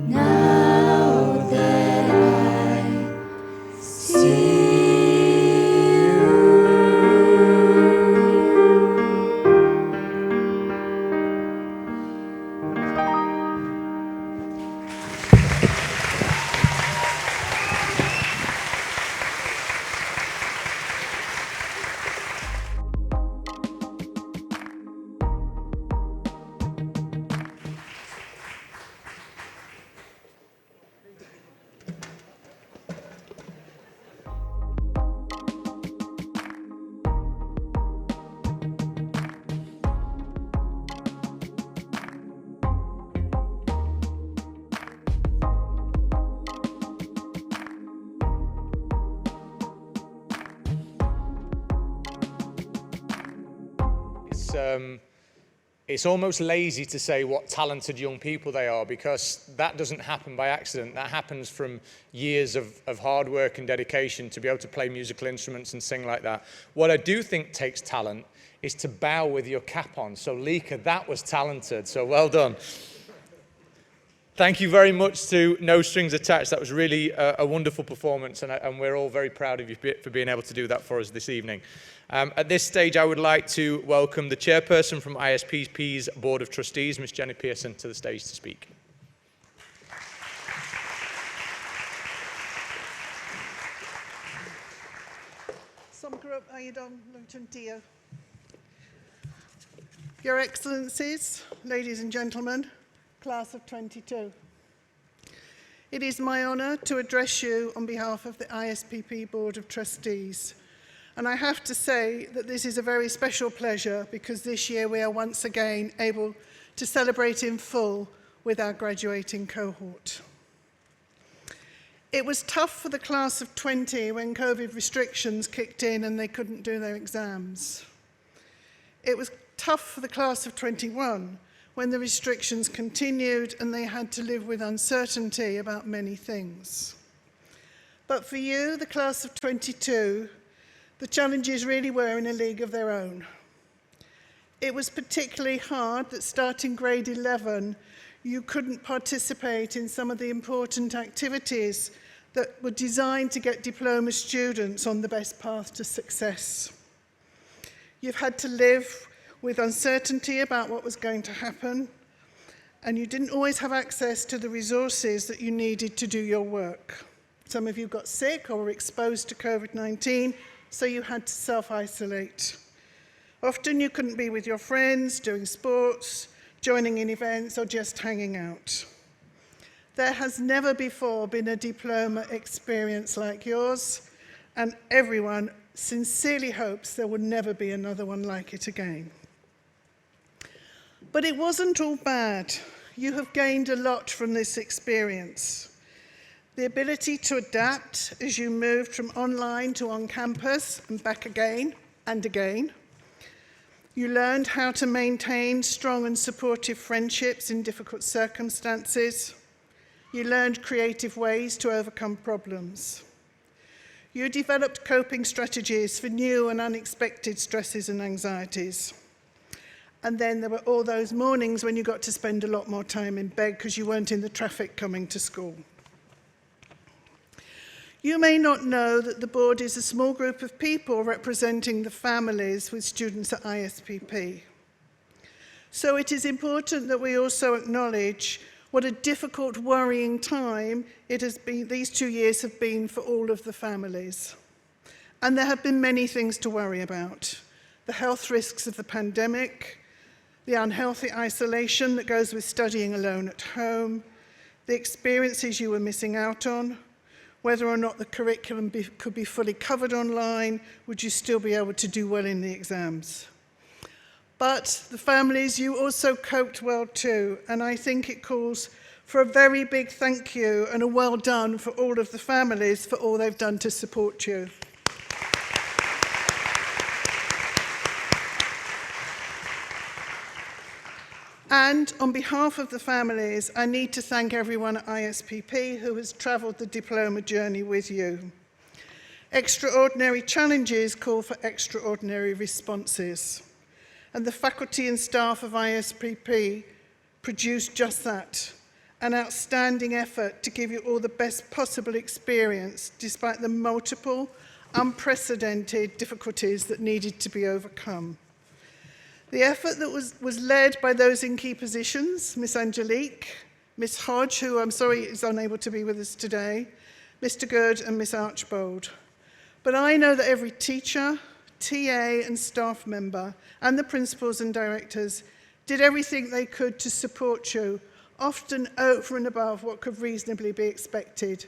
Now that I see you. It's almost lazy to say what talented young people they are, because that doesn't happen by accident. That happens from years of hard work and dedication to be able to play musical instruments and sing like that. What I do think takes talent is to bow with your cap on. So Lika, that was talented, so well done. Thank you very much to No Strings Attached. That was really a wonderful performance, and we're all very proud of you for being able to do that for us this evening. At this stage, I would like to welcome the chairperson from ISPP's Board of Trustees, Ms. Jenny Pearson, to the stage to speak. Your Excellencies, ladies and gentlemen, Class of 22. It is my honour to address you on behalf of the ISPP Board of Trustees. And I have to say that this is a very special pleasure, because this year we are once again able to celebrate in full with our graduating cohort. It was tough for the class of 20 when COVID restrictions kicked in and they couldn't do their exams. It was tough for the class of 21 when the restrictions continued and they had to live with uncertainty about many things. But for you, the class of 22, the challenges really were in a league of their own. It was particularly hard that starting grade 11, you couldn't participate in some of the important activities that were designed to get diploma students on the best path to success. You've had to live with uncertainty about what was going to happen, and you didn't always have access to the resources that you needed to do your work. Some of you got sick or were exposed to COVID-19, so you had to self-isolate. Often you couldn't be with your friends, doing sports, joining in events, or just hanging out. There has never before been a diploma experience like yours, and everyone sincerely hopes there will never be another one like it again. But it wasn't all bad. You have gained a lot from this experience. The ability to adapt as you moved from online to on campus and back again and again. You learned how to maintain strong and supportive friendships in difficult circumstances. You learned creative ways to overcome problems. You developed coping strategies for new and unexpected stresses and anxieties. And then there were all those mornings when you got to spend a lot more time in bed because you weren't in the traffic coming to school. You may not know that the board is a small group of people representing the families with students at ISPP. So it is important that we also acknowledge what a difficult, worrying time it has been, these 2 years have been for all of the families. And there have been many things to worry about. The health risks of the pandemic, the unhealthy isolation that goes with studying alone at home, the experiences you were missing out on, whether or not the curriculum could be fully covered online, would you still be able to do well in the exams? But the families, you also coped well too, and I think it calls for a very big thank you and a well done for all of the families for all they've done to support you. And on behalf of the families, I need to thank everyone at ISPP who has travelled the diploma journey with you. Extraordinary challenges call for extraordinary responses. And the faculty and staff of ISPP produced just that, an outstanding effort to give you all the best possible experience despite the multiple, unprecedented difficulties that needed to be overcome. The effort that was led by those in key positions, Miss Angelique, Miss Hodge, who I'm sorry is unable to be with us today, Mr. Good and Miss Archbold. But I know that every teacher, TA and staff member and the principals and directors did everything they could to support you, often over and above what could reasonably be expected.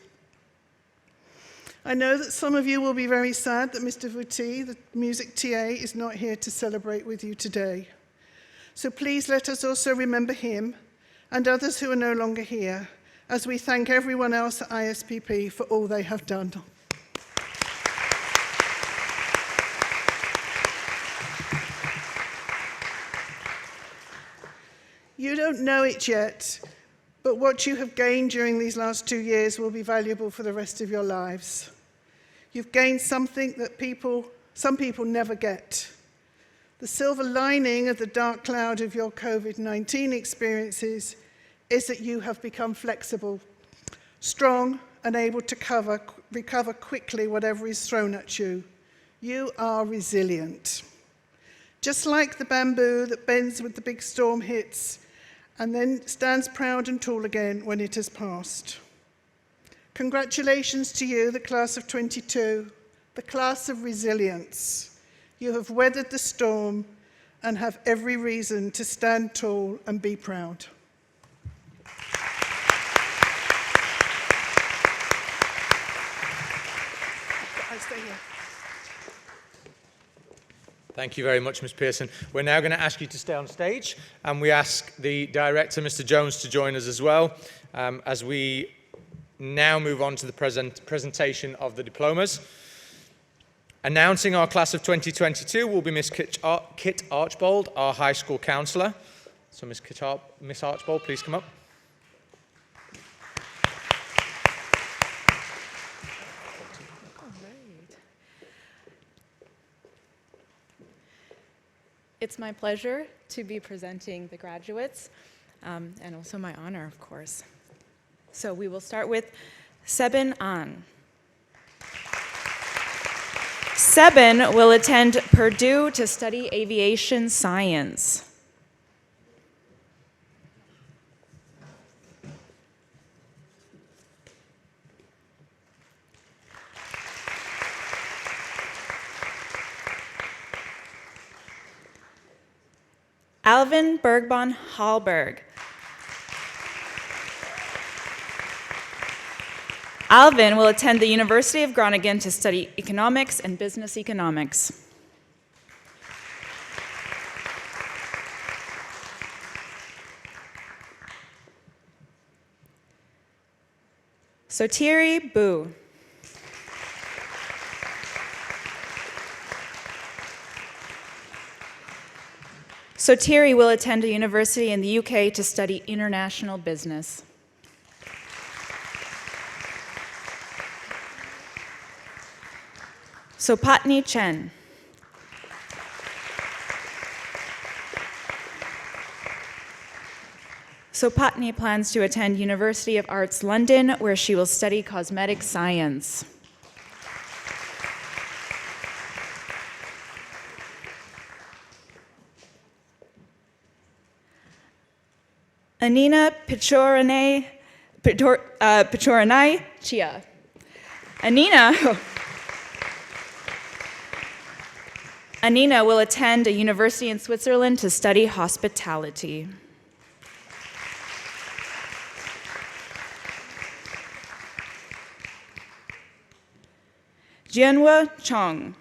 I know that some of you will be very sad that Mr. Vuti, the music TA, is not here to celebrate with you today. So please let us also remember him and others who are no longer here as we thank everyone else at ISPP for all they have done. You don't know it yet, but what you have gained during these last 2 years will be valuable for the rest of your lives. You've gained something that some people never get. The silver lining of the dark cloud of your COVID-19 experiences is that you have become flexible, strong, and able to recover quickly whatever is thrown at you. You are resilient. Just like the bamboo that bends when the big storm hits, and then stands proud and tall again when it has passed. Congratulations to you, the class of 22, the class of resilience. You have weathered the storm and have every reason to stand tall and be proud. I stay here. Thank you very much, Ms. Pearson. We're now going to ask you to stay on stage, and we ask the director, Mr. Jones, to join us as well, as we now move on to the presentation of the diplomas. Announcing our class of 2022 will be Miss Kit Archbold, our high school counsellor. So Miss Archbold, please come up. It's my pleasure to be presenting the graduates, and also my honor, of course. So we will start with Sebin An. Sebin will attend Purdue to study aviation science. Alvin Bergbon Hallberg. Alvin will attend the University of Groningen to study economics and business economics. Sotiri Bu. Sotiri will attend a university in the UK to study international business. Sopatni Chen. Sopatni plans to attend University of Arts London, where she will study cosmetic science. Anina Pichoranai Chia. Anina will attend a university in Switzerland to study hospitality. Jianhua Chong.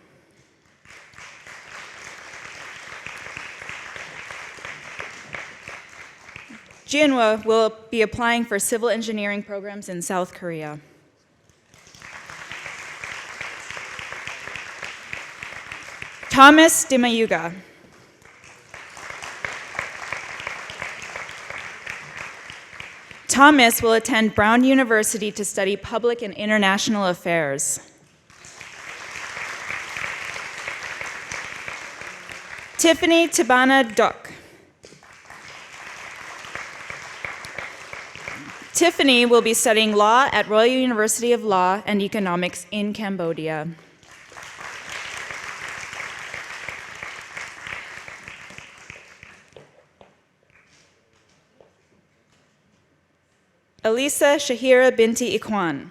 Jianhua will be applying for civil engineering programs in South Korea. Thomas Dimayuga. Thomas will attend Brown University to study public and international affairs. Tiffany Tabana Duck. Tiffany will be studying law at Royal University of Law and Economics in Cambodia. Elisa Shahira Binti Ikwan.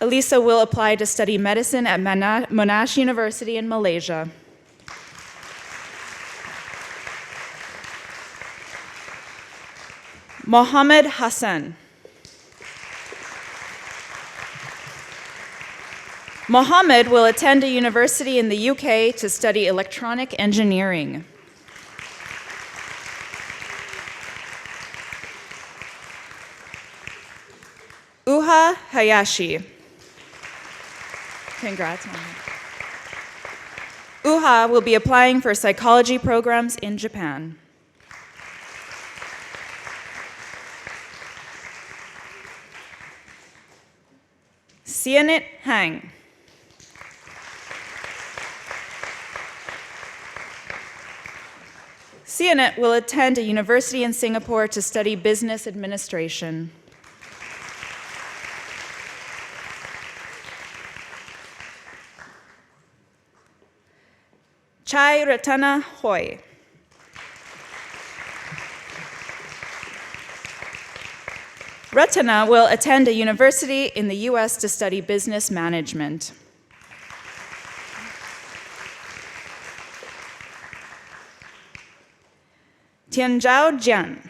Elisa will apply to study medicine at Monash University in Malaysia. Mohammed Hassan. Mohammed will attend a university in the UK to study electronic engineering. Uha Hayashi. Congrats, Mohammed. Uha will be applying for psychology programs in Japan. Sianit Hang. Sianit will attend a university in Singapore to study business administration. Chai Ratana Hoy. Ratana will attend a university in the US to study business management. Tianzhao Jian.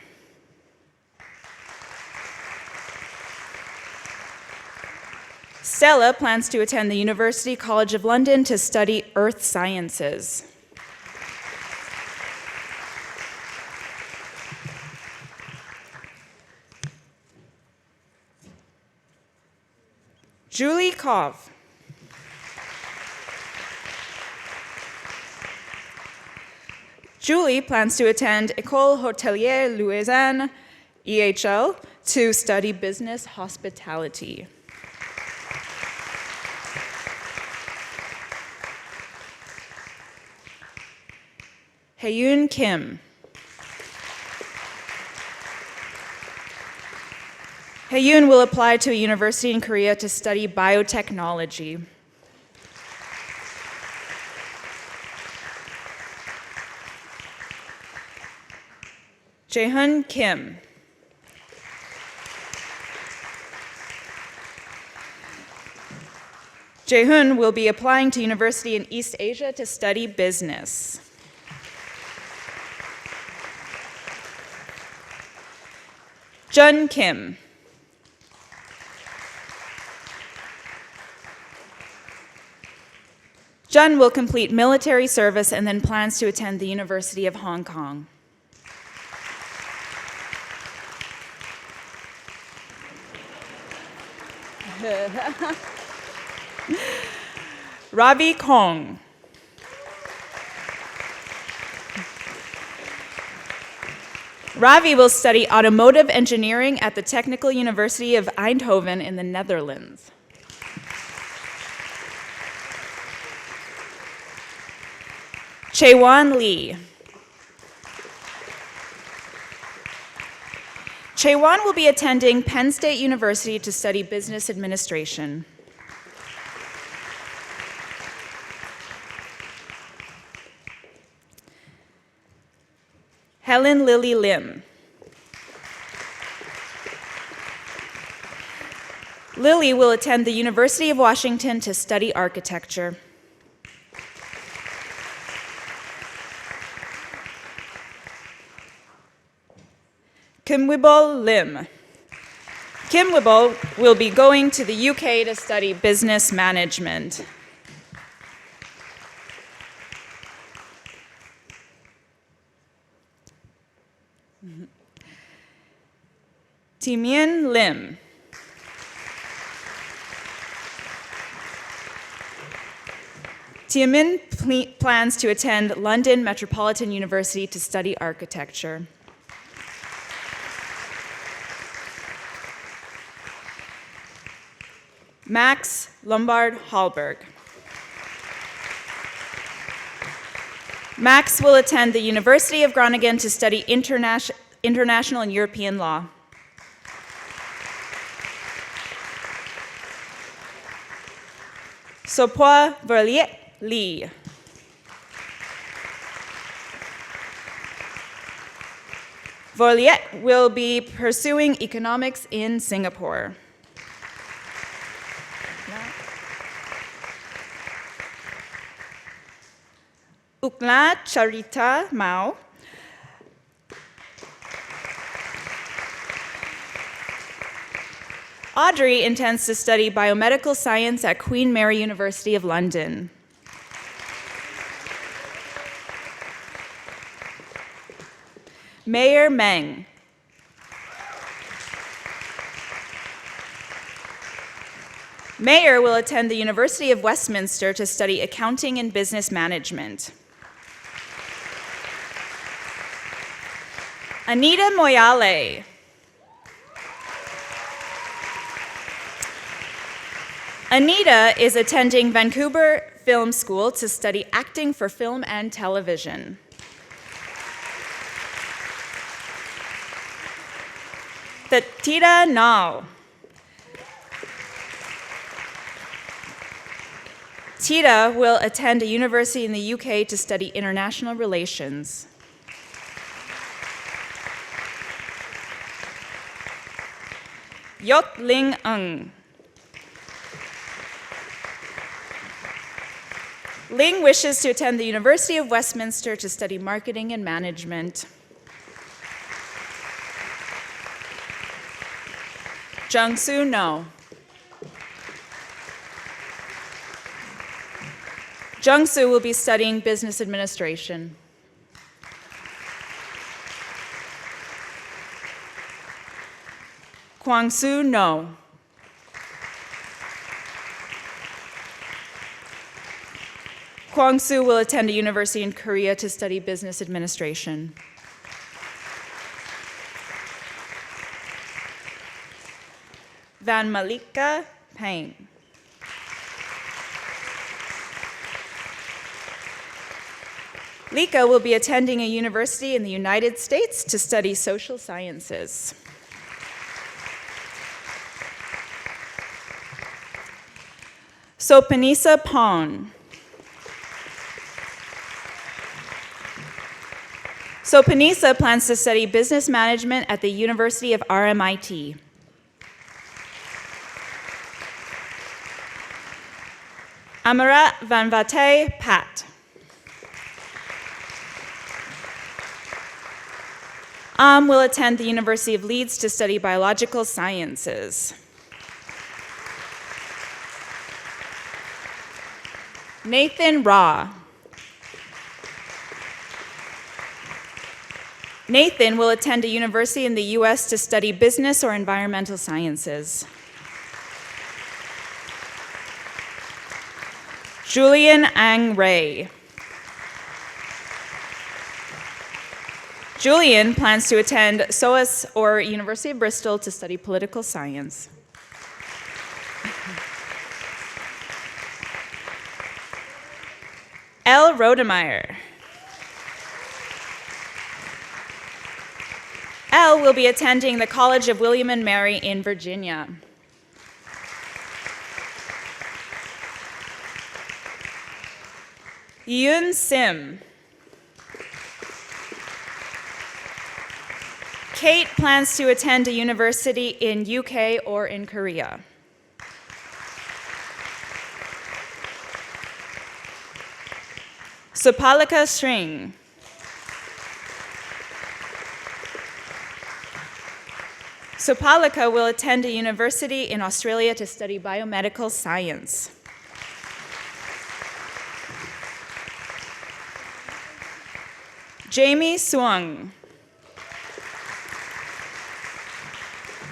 Stella plans to attend the University College of London to study earth sciences. Julie Kov. Julie plans to attend École Hôtelière Louisiane, EHL, to study business hospitality. Hyeyoon Kim. Hyeyoon will apply to a university in Korea to study biotechnology. Jaehoon Kim. Jaehoon will be applying to university in East Asia to study business. Jun Kim. Jun will complete military service and then plans to attend the University of Hong Kong. Ravi Kong. Ravi will study automotive engineering at the Technical University of Eindhoven in the Netherlands. Chaewon Lee. Chaewon will be attending Penn State University to study business administration. Helen Lily Lim. Lily will attend the University of Washington to study architecture. Kim Wibol Lim. Kim Wibol will be going to the UK to study business management. Timien Lim. Timien plans to attend London Metropolitan University to study architecture. Max Lombard Hallberg. Max will attend the University of Groningen to study international and European law. Sopoi Verliet Lee. Verliet will be pursuing economics in Singapore. Ukla Charita Mao. Audrey intends to study biomedical science at Queen Mary University of London. Mayor Meng. Mayor will attend the University of Westminster to study accounting and business management. Anita Moyale. Anita is attending Vancouver Film School to study acting for film and television. Tatira Nao. Tita will attend a university in the UK to study international relations. Yot Ling Ng. Ling wishes to attend the University of Westminster to study marketing and management. Jungsu No. Jungsu will be studying business administration. Kwangsu No. Kwangsu will attend a university in Korea to study business administration. Vanmaklyka Peng. Lika will be attending a university in the United States to study social sciences. Sopanisa Pong. Sopanisa plans to study business management at the University of RMIT. Amara Vanvate Pat. Will attend the University of Leeds to study biological sciences. Nathan Ra. Nathan will attend a university in the US to study business or environmental sciences. Julian Ang Ray. Julian plans to attend SOAS or University of Bristol to study political science. L. Rodemeyer. Elle will be attending the College of William and Mary in Virginia. Yoon Sim. Kate plans to attend a university in UK or in Korea. Supalika Sringh. Supalika will attend a university in Australia to study biomedical science. Jamie Suang.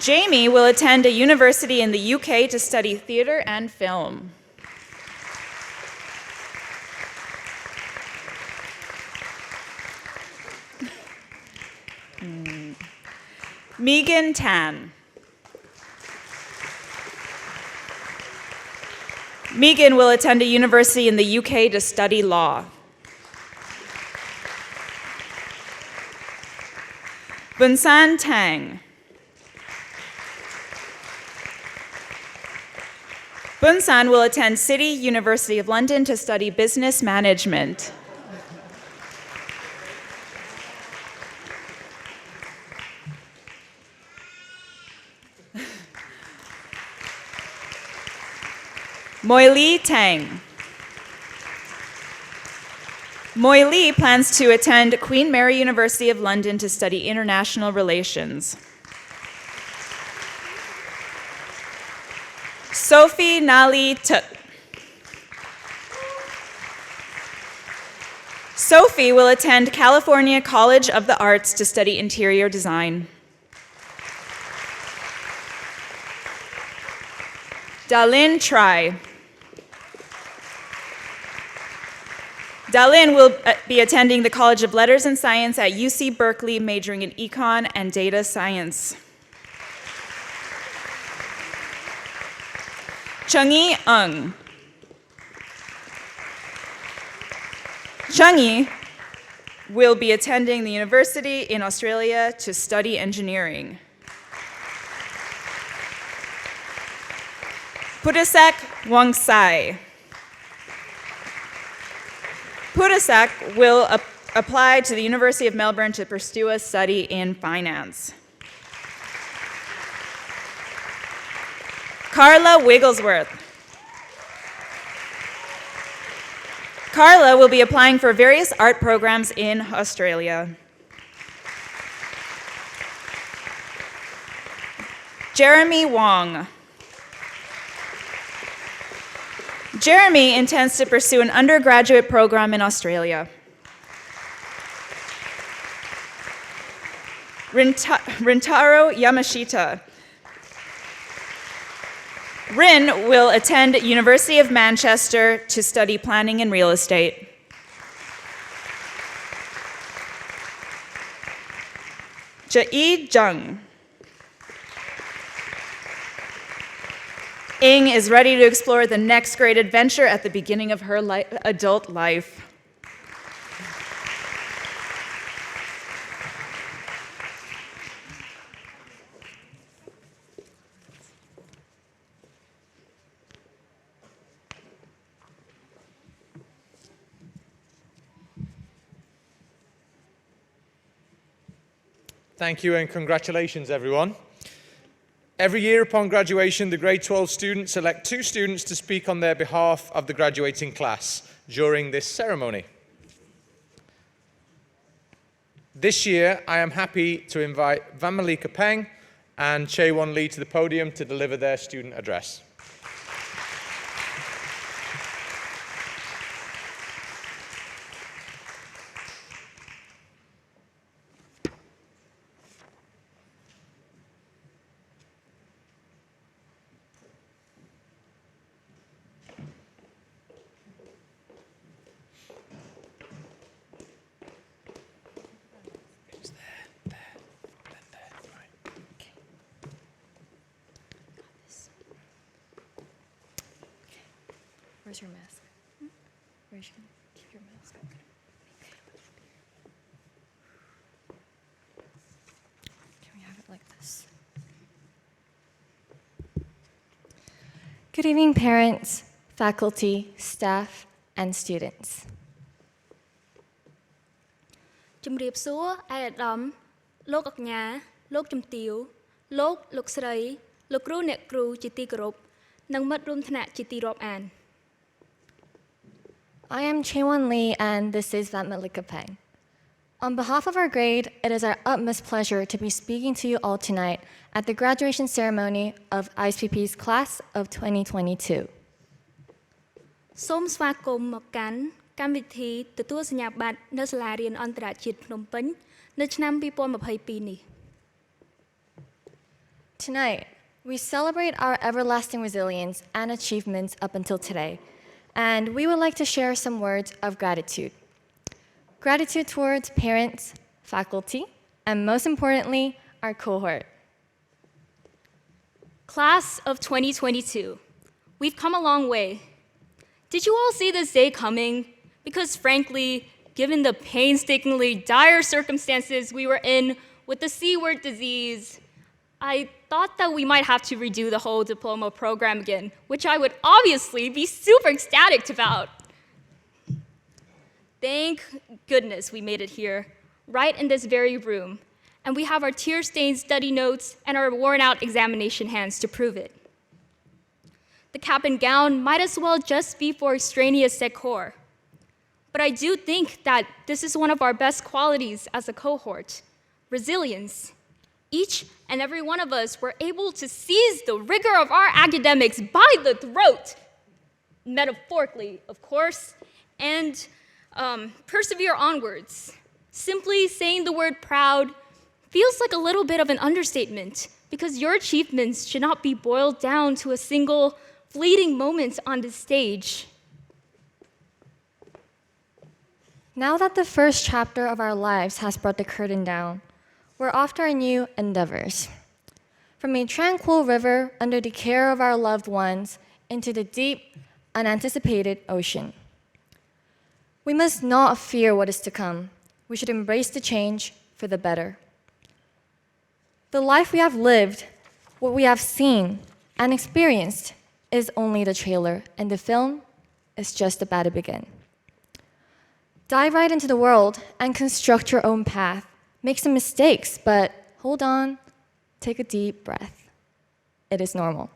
Jamie will attend a university in the UK to study theatre and film. Megan Tan. Megan will attend a university in the UK to study law. Bunsan Tang. Bunsan will attend City University of London to study business management. Moi-Lee Tang. Moi-Lee plans to attend Queen Mary University of London to study international relations. Sophie Nali Tut. Sophie will attend California College of the Arts to study interior design. Dalin Trai. Dalin will be attending the College of Letters and Science at UC Berkeley, majoring in econ and data science. Chungi Ung. Chungi will be attending the university in Australia to study engineering. Pudasak Wongsai. Pudasak will apply to the University of Melbourne to pursue a study in finance. Carla Wigglesworth. Carla will be applying for various art programs in Australia. Jeremy Wong. Jeremy intends to pursue an undergraduate program in Australia. Rintaro Yamashita. Rin will attend University of Manchester to study planning and real estate. Jae Jung. Ing is ready to explore the next great adventure at the beginning of her adult life. Thank you and congratulations, everyone. Every year upon graduation, the grade 12 students select 2 students to speak on their behalf of the graduating class during this ceremony. This year, I am happy to invite Vanmaklyka Peng and Chaewon Lee to the podium to deliver their student address. Where's your mask? Where's your, keep your mask on. Can we have it like this? Good evening, parents, faculty, staff, and students. ជំរាបសួរឯកឧត្តមលោកអគ្គញា លោកជំទាវលោកស្រីលោកគ្រូអ្នកគ្រូជាទីគោរពនិងមិត្តរួមថ្នាក់ជាទីរាប់អាន I am Chaewon Lee and this is Vanmaklyka Peng. On behalf of our grade, it is our utmost pleasure to be speaking to you all tonight at the graduation ceremony of ISPP's class of 2022. សូមស្វាគមន៍មកកាន់កម្មវិធីទទួលសញ្ញាបត្រនៅសាលារៀនអន្តរជាតិភ្នំពេញនៅឆ្នាំ 2022 នេះ Tonight, we celebrate our everlasting resilience and achievements up until today, and we would like to share some words of gratitude. Gratitude towards parents, faculty, and most importantly, our cohort. Class of 2022, we've come a long way. Did you all see this day coming? Because frankly, given the painstakingly dire circumstances we were in with the C-word disease, I thought that we might have to redo the whole diploma program again, which I would obviously be super ecstatic about. Thank goodness we made it here, right in this very room, and we have our tear-stained study notes and our worn-out examination hands to prove it. The cap and gown might as well just be for extraneous decor. But I do think that this is one of our best qualities as a cohort, resilience. Each and every one of us were able to seize the rigor of our academics by the throat, metaphorically, of course, and persevere onwards. Simply saying the word proud feels like a little bit of an understatement because your achievements should not be boiled down to a single fleeting moment on the stage. Now that the first chapter of our lives has brought the curtain down, we're off to our new endeavors. From a tranquil river under the care of our loved ones into the deep, unanticipated ocean. We must not fear what is to come. We should embrace the change for the better. The life we have lived, what we have seen and experienced, is only the trailer, and the film is just about to begin. Dive right into the world and construct your own path. Make some mistakes, but hold on, take a deep breath. It is normal.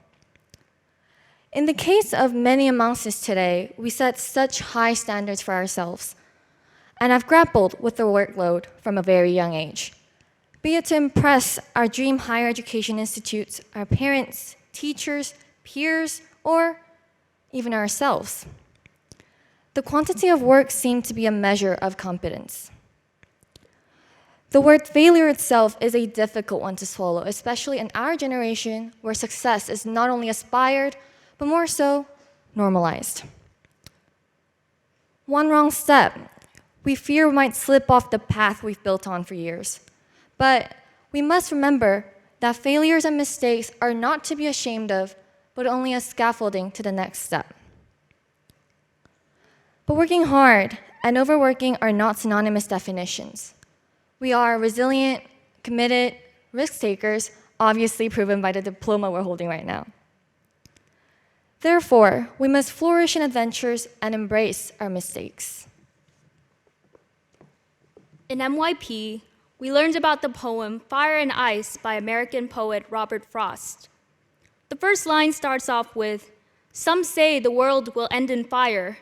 In the case of many amongst us today, we set such high standards for ourselves, and have grappled with the workload from a very young age. Be it to impress our dream higher education institutes, our parents, teachers, peers, or even ourselves. The quantity of work seemed to be a measure of competence. The word failure itself is a difficult one to swallow, especially in our generation where success is not only aspired, but more so, normalized. One wrong step, we fear we might slip off the path we've built on for years. But we must remember that failures and mistakes are not to be ashamed of, but only a scaffolding to the next step. But working hard and overworking are not synonymous definitions. We are resilient, committed, risk takers, obviously proven by the diploma we're holding right now. Therefore, we must flourish in adventures and embrace our mistakes. In MYP, we learned about the poem Fire and Ice by American poet Robert Frost. The first line starts off with, "Some say the world will end in fire,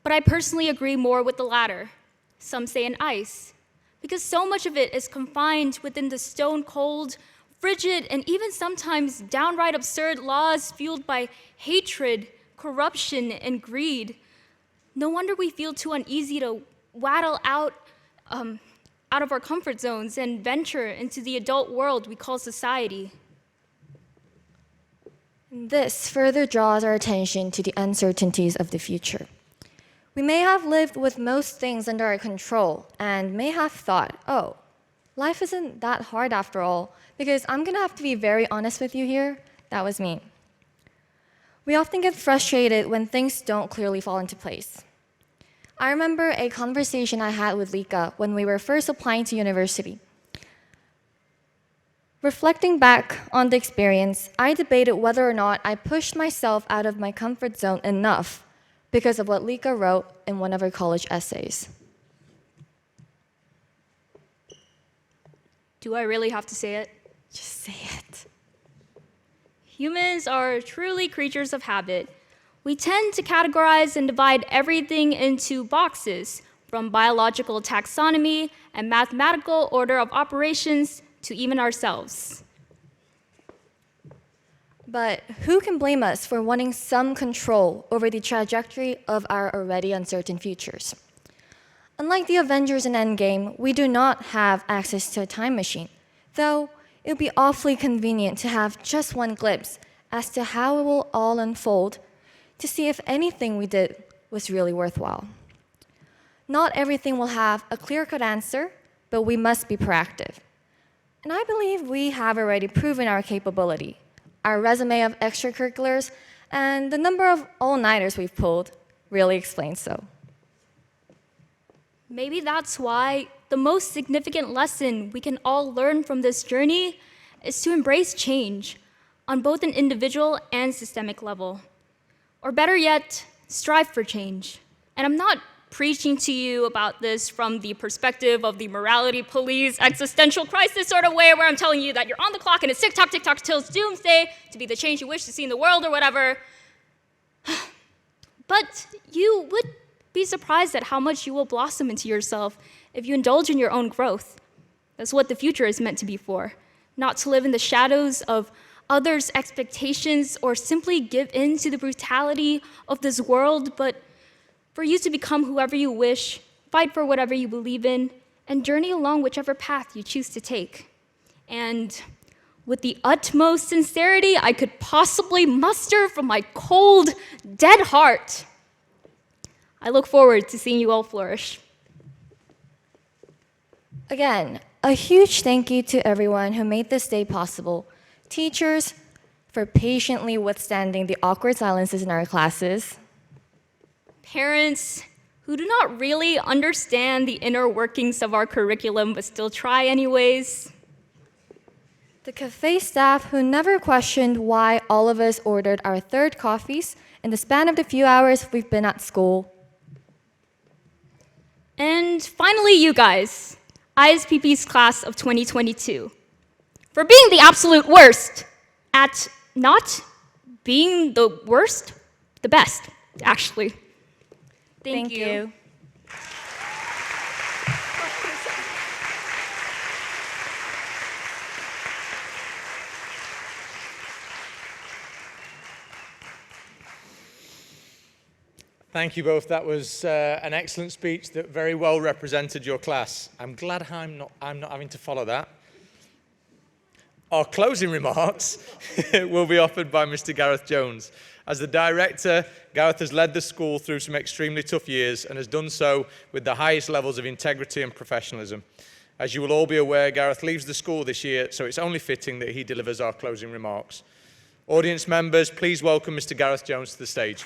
but I personally agree more with the latter. Some say in ice, because so much of it is confined within the stone-cold, frigid, and even sometimes downright absurd laws fueled by hatred, corruption, and greed. No wonder we feel too uneasy to waddle out of our comfort zones and venture into the adult world we call society." This further draws our attention to the uncertainties of the future. We may have lived with most things under our control and may have thought, oh, life isn't that hard after all, because I'm gonna have to be very honest with you here, that was me. We often get frustrated when things don't clearly fall into place. I remember a conversation I had with Lika when we were first applying to university. Reflecting back on the experience, I debated whether or not I pushed myself out of my comfort zone enough because of what Lika wrote in one of her college essays. Do I really have to say it? Just say it. Humans are truly creatures of habit. We tend to categorize and divide everything into boxes, from biological taxonomy and mathematical order of operations to even ourselves. But who can blame us for wanting some control over the trajectory of our already uncertain futures? Unlike the Avengers in Endgame, we do not have access to a time machine, though it would be awfully convenient to have just one glimpse as to how it will all unfold to see if anything we did was really worthwhile. Not everything will have a clear-cut answer, but we must be proactive. And I believe we have already proven our capability. Our resume of extracurriculars and the number of all-nighters we've pulled really explains so. Maybe that's why the most significant lesson we can all learn from this journey is to embrace change on both an individual and systemic level. Or better yet, strive for change. And I'm not preaching to you about this from the perspective of the morality police existential crisis sort of way, where I'm telling you that you're on the clock and it's tick-tock, tick-tock till it's doomsday to be the change you wish to see in the world or whatever. But you would be surprised at how much you will blossom into yourself if you indulge in your own growth. That's what the future is meant to be for, not to live in the shadows of others' expectations or simply give in to the brutality of this world, but for you to become whoever you wish, fight for whatever you believe in, and journey along whichever path you choose to take. And with the utmost sincerity I could possibly muster from my cold, dead heart, I look forward to seeing you all flourish. Again, a huge thank you to everyone who made this day possible. Teachers, for patiently withstanding the awkward silences in our classes. Parents, who do not really understand the inner workings of our curriculum but still try anyways. The cafe staff who never questioned why all of us ordered our third coffees in the span of the few hours we've been at school. And finally, you guys, ISPP's class of 2022, for being the absolute worst at not being the worst, the best, actually. Thank you. Thank you both. That was an excellent speech that very well represented your class. I'm glad I'm not having to follow that. Our closing remarks will be offered by Mr. Gareth Jones. As the director, Gareth has led the school through some extremely tough years and has done so with the highest levels of integrity and professionalism. As you will all be aware, Gareth leaves the school this year, so it's only fitting that he delivers our closing remarks. Audience members, please welcome Mr. Gareth Jones to the stage.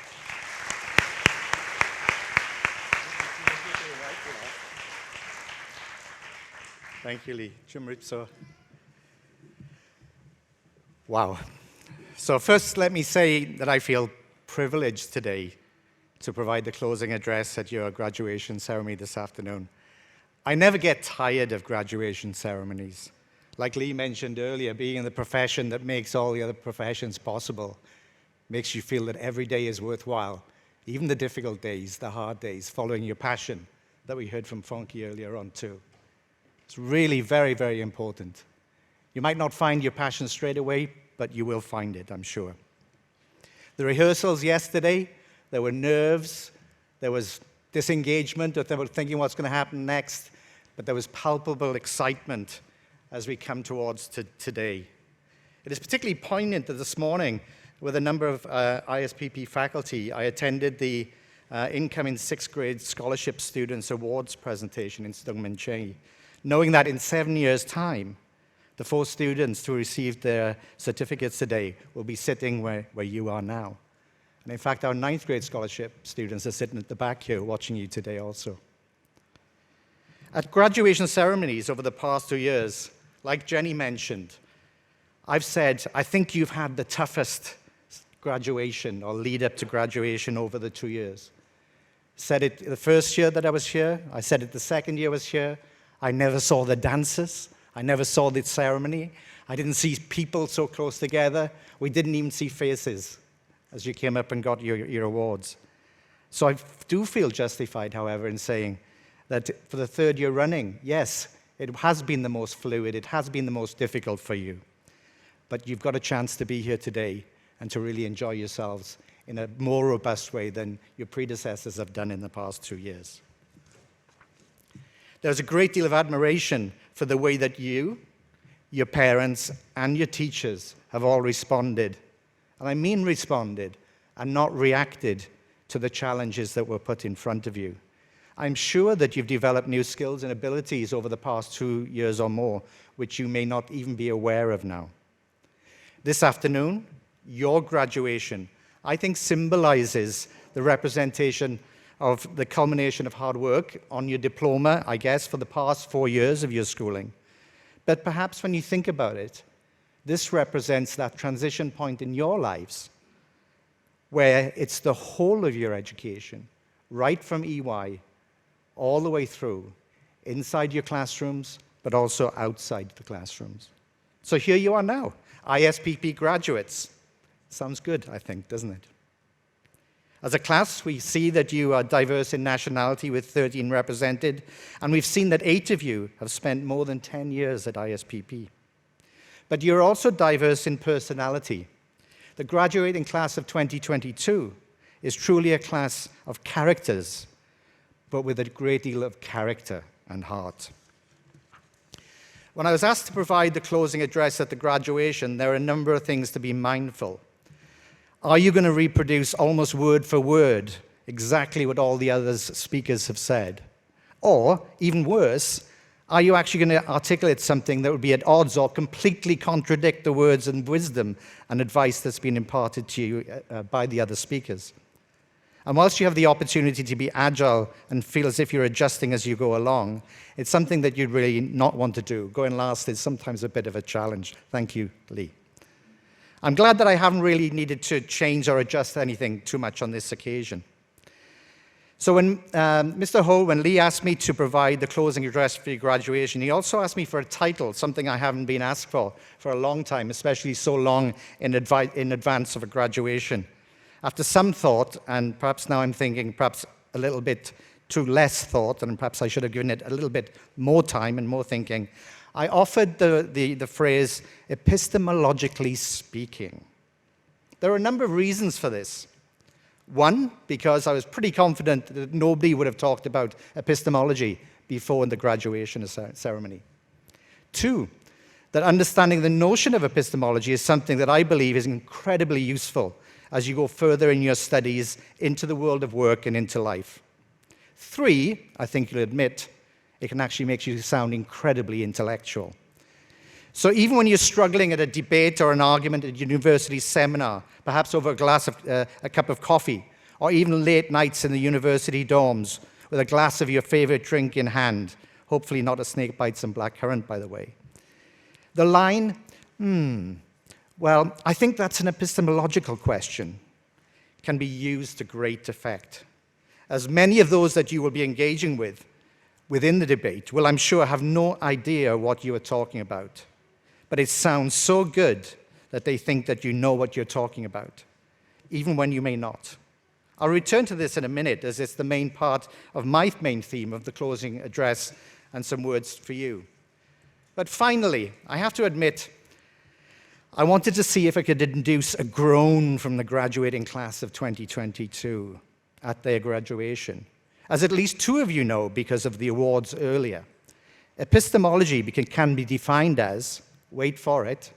Thank you, Lee. Chumritso. Wow. So first, let me say that I feel privileged today to provide the closing address at your graduation ceremony this afternoon. I never get tired of graduation ceremonies. Like Lee mentioned earlier, being in the profession that makes all the other professions possible makes you feel that every day is worthwhile, even the difficult days, the hard days, following your passion that we heard from Fonki earlier on too. It's really very, very important. You might not find your passion straight away, but you will find it, I'm sure. The rehearsals yesterday, there were nerves, there was disengagement, they were thinking what's going to happen next, but there was palpable excitement as we come towards today. It is particularly poignant that this morning, with a number of ISPP faculty, I attended the incoming 6th grade scholarship students awards presentation in Stung knowing that in 7 years' time, the 4 students who received their certificates today will be sitting where you are now. And in fact, our 9th grade scholarship students are sitting at the back here watching you today also. At graduation ceremonies over the past 2 years, like Jenny mentioned, I've said, I think you've had the toughest graduation or lead up to graduation over the 2 years. Said it the first year that I was here, I said it the second year I was here. I never saw the dancers. I never saw the ceremony. I didn't see people so close together. We didn't even see faces as you came up and got your awards. So I do feel justified, however, in saying that for the third year running, yes, it has been the most fluid, it has been the most difficult for you. But you've got a chance to be here today and to really enjoy yourselves in a more robust way than your predecessors have done in the past 2 years. There's a great deal of admiration for the way that you, your parents, and your teachers have all responded. And I mean responded, and not reacted to the challenges that were put in front of you. I'm sure that you've developed new skills and abilities over the past 2 years or more, which you may not even be aware of now. This afternoon, your graduation, I think, symbolizes the representation of the culmination of hard work on your diploma, I guess, for the past 4 years of your schooling. But perhaps when you think about it, this represents that transition point in your lives where it's the whole of your education, right from EY all the way through, inside your classrooms, but also outside the classrooms. So here you are now, ISPP graduates. Sounds good, I think, doesn't it? As a class, we see that you are diverse in nationality with 13 represented, and we've seen that 8 of you have spent more than 10 years at ISPP. But you're also diverse in personality. The graduating class of 2022 is truly a class of characters, but with a great deal of character and heart. When I was asked to provide the closing address at the graduation, there are a number of things to be mindful. Are you going to reproduce almost word for word exactly what all the other speakers have said? Or, even worse, are you actually going to articulate something that would be at odds or completely contradict the words and wisdom and advice that's been imparted to you by the other speakers? And whilst you have the opportunity to be agile and feel as if you're adjusting as you go along, it's something that you'd really not want to do. Going last is sometimes a bit of a challenge. Thank you, Lee. I'm glad that I haven't really needed to change or adjust anything too much on this occasion. So when when Lee asked me to provide the closing address for your graduation, he also asked me for a title, something I haven't been asked for a long time, especially so long in advance of a graduation. After some thought, and perhaps now I'm thinking perhaps a little bit too less thought, and perhaps I should have given it a little bit more time and more thinking, I offered the phrase, epistemologically speaking. There are a number of reasons for this. One, because I was pretty confident that nobody would have talked about epistemology before in the graduation ceremony. Two, that understanding the notion of epistemology is something that I believe is incredibly useful as you go further in your studies into the world of work and into life. Three, I think you'll admit, it can actually make you sound incredibly intellectual. So even when you're struggling at a debate or an argument at a university seminar, perhaps over a cup of coffee, or even late nights in the university dorms with a glass of your favorite drink in hand, hopefully not a snake bites and blackcurrant, by the way. The line, well, I think that's an epistemological question, can be used to great effect. As many of those that you will be engaging with within the debate will, I'm sure, have no idea what you are talking about. But it sounds so good that they think that you know what you're talking about, even when you may not. I'll return to this in a minute, as it's the main part of my main theme of the closing address and some words for you. But finally, I have to admit, I wanted to see if I could induce a groan from the graduating class of 2022 at their graduation. As at least 2 of you know because of the awards earlier, epistemology can be defined as, wait for it,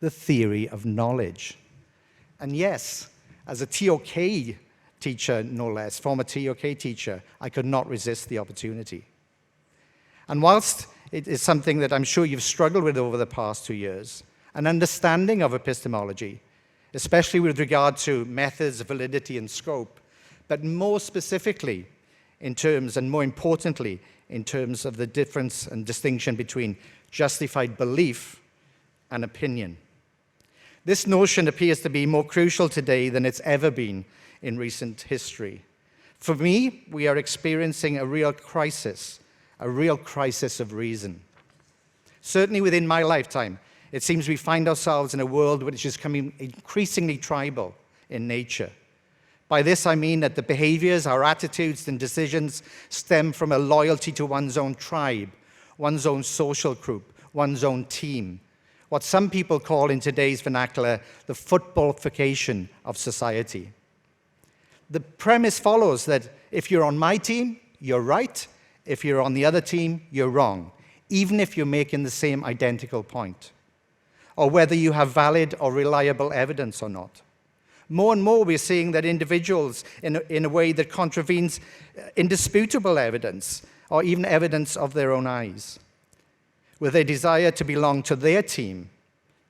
the theory of knowledge. And yes, as a TOK teacher, no less, former TOK teacher, I could not resist the opportunity. And whilst it is something that I'm sure you've struggled with over the past 2 years, an understanding of epistemology, especially with regard to methods, validity, and scope, but more specifically in terms, and more importantly, in terms of the difference and distinction between justified belief and opinion. This notion appears to be more crucial today than it's ever been in recent history. For me, we are experiencing a real crisis of reason. Certainly within my lifetime, it seems we find ourselves in a world which is becoming increasingly tribal in nature. By this I mean that the behaviors, our attitudes and decisions stem from a loyalty to one's own tribe, one's own social group, one's own team. What some people call in today's vernacular, the footballification of society. The premise follows that if you're on my team, you're right. If you're on the other team, you're wrong, even if you're making the same identical point, or whether you have valid or reliable evidence or not. More and more, we're seeing that individuals, in a way that contravenes indisputable evidence, or even evidence of their own eyes, with a desire to belong to their team,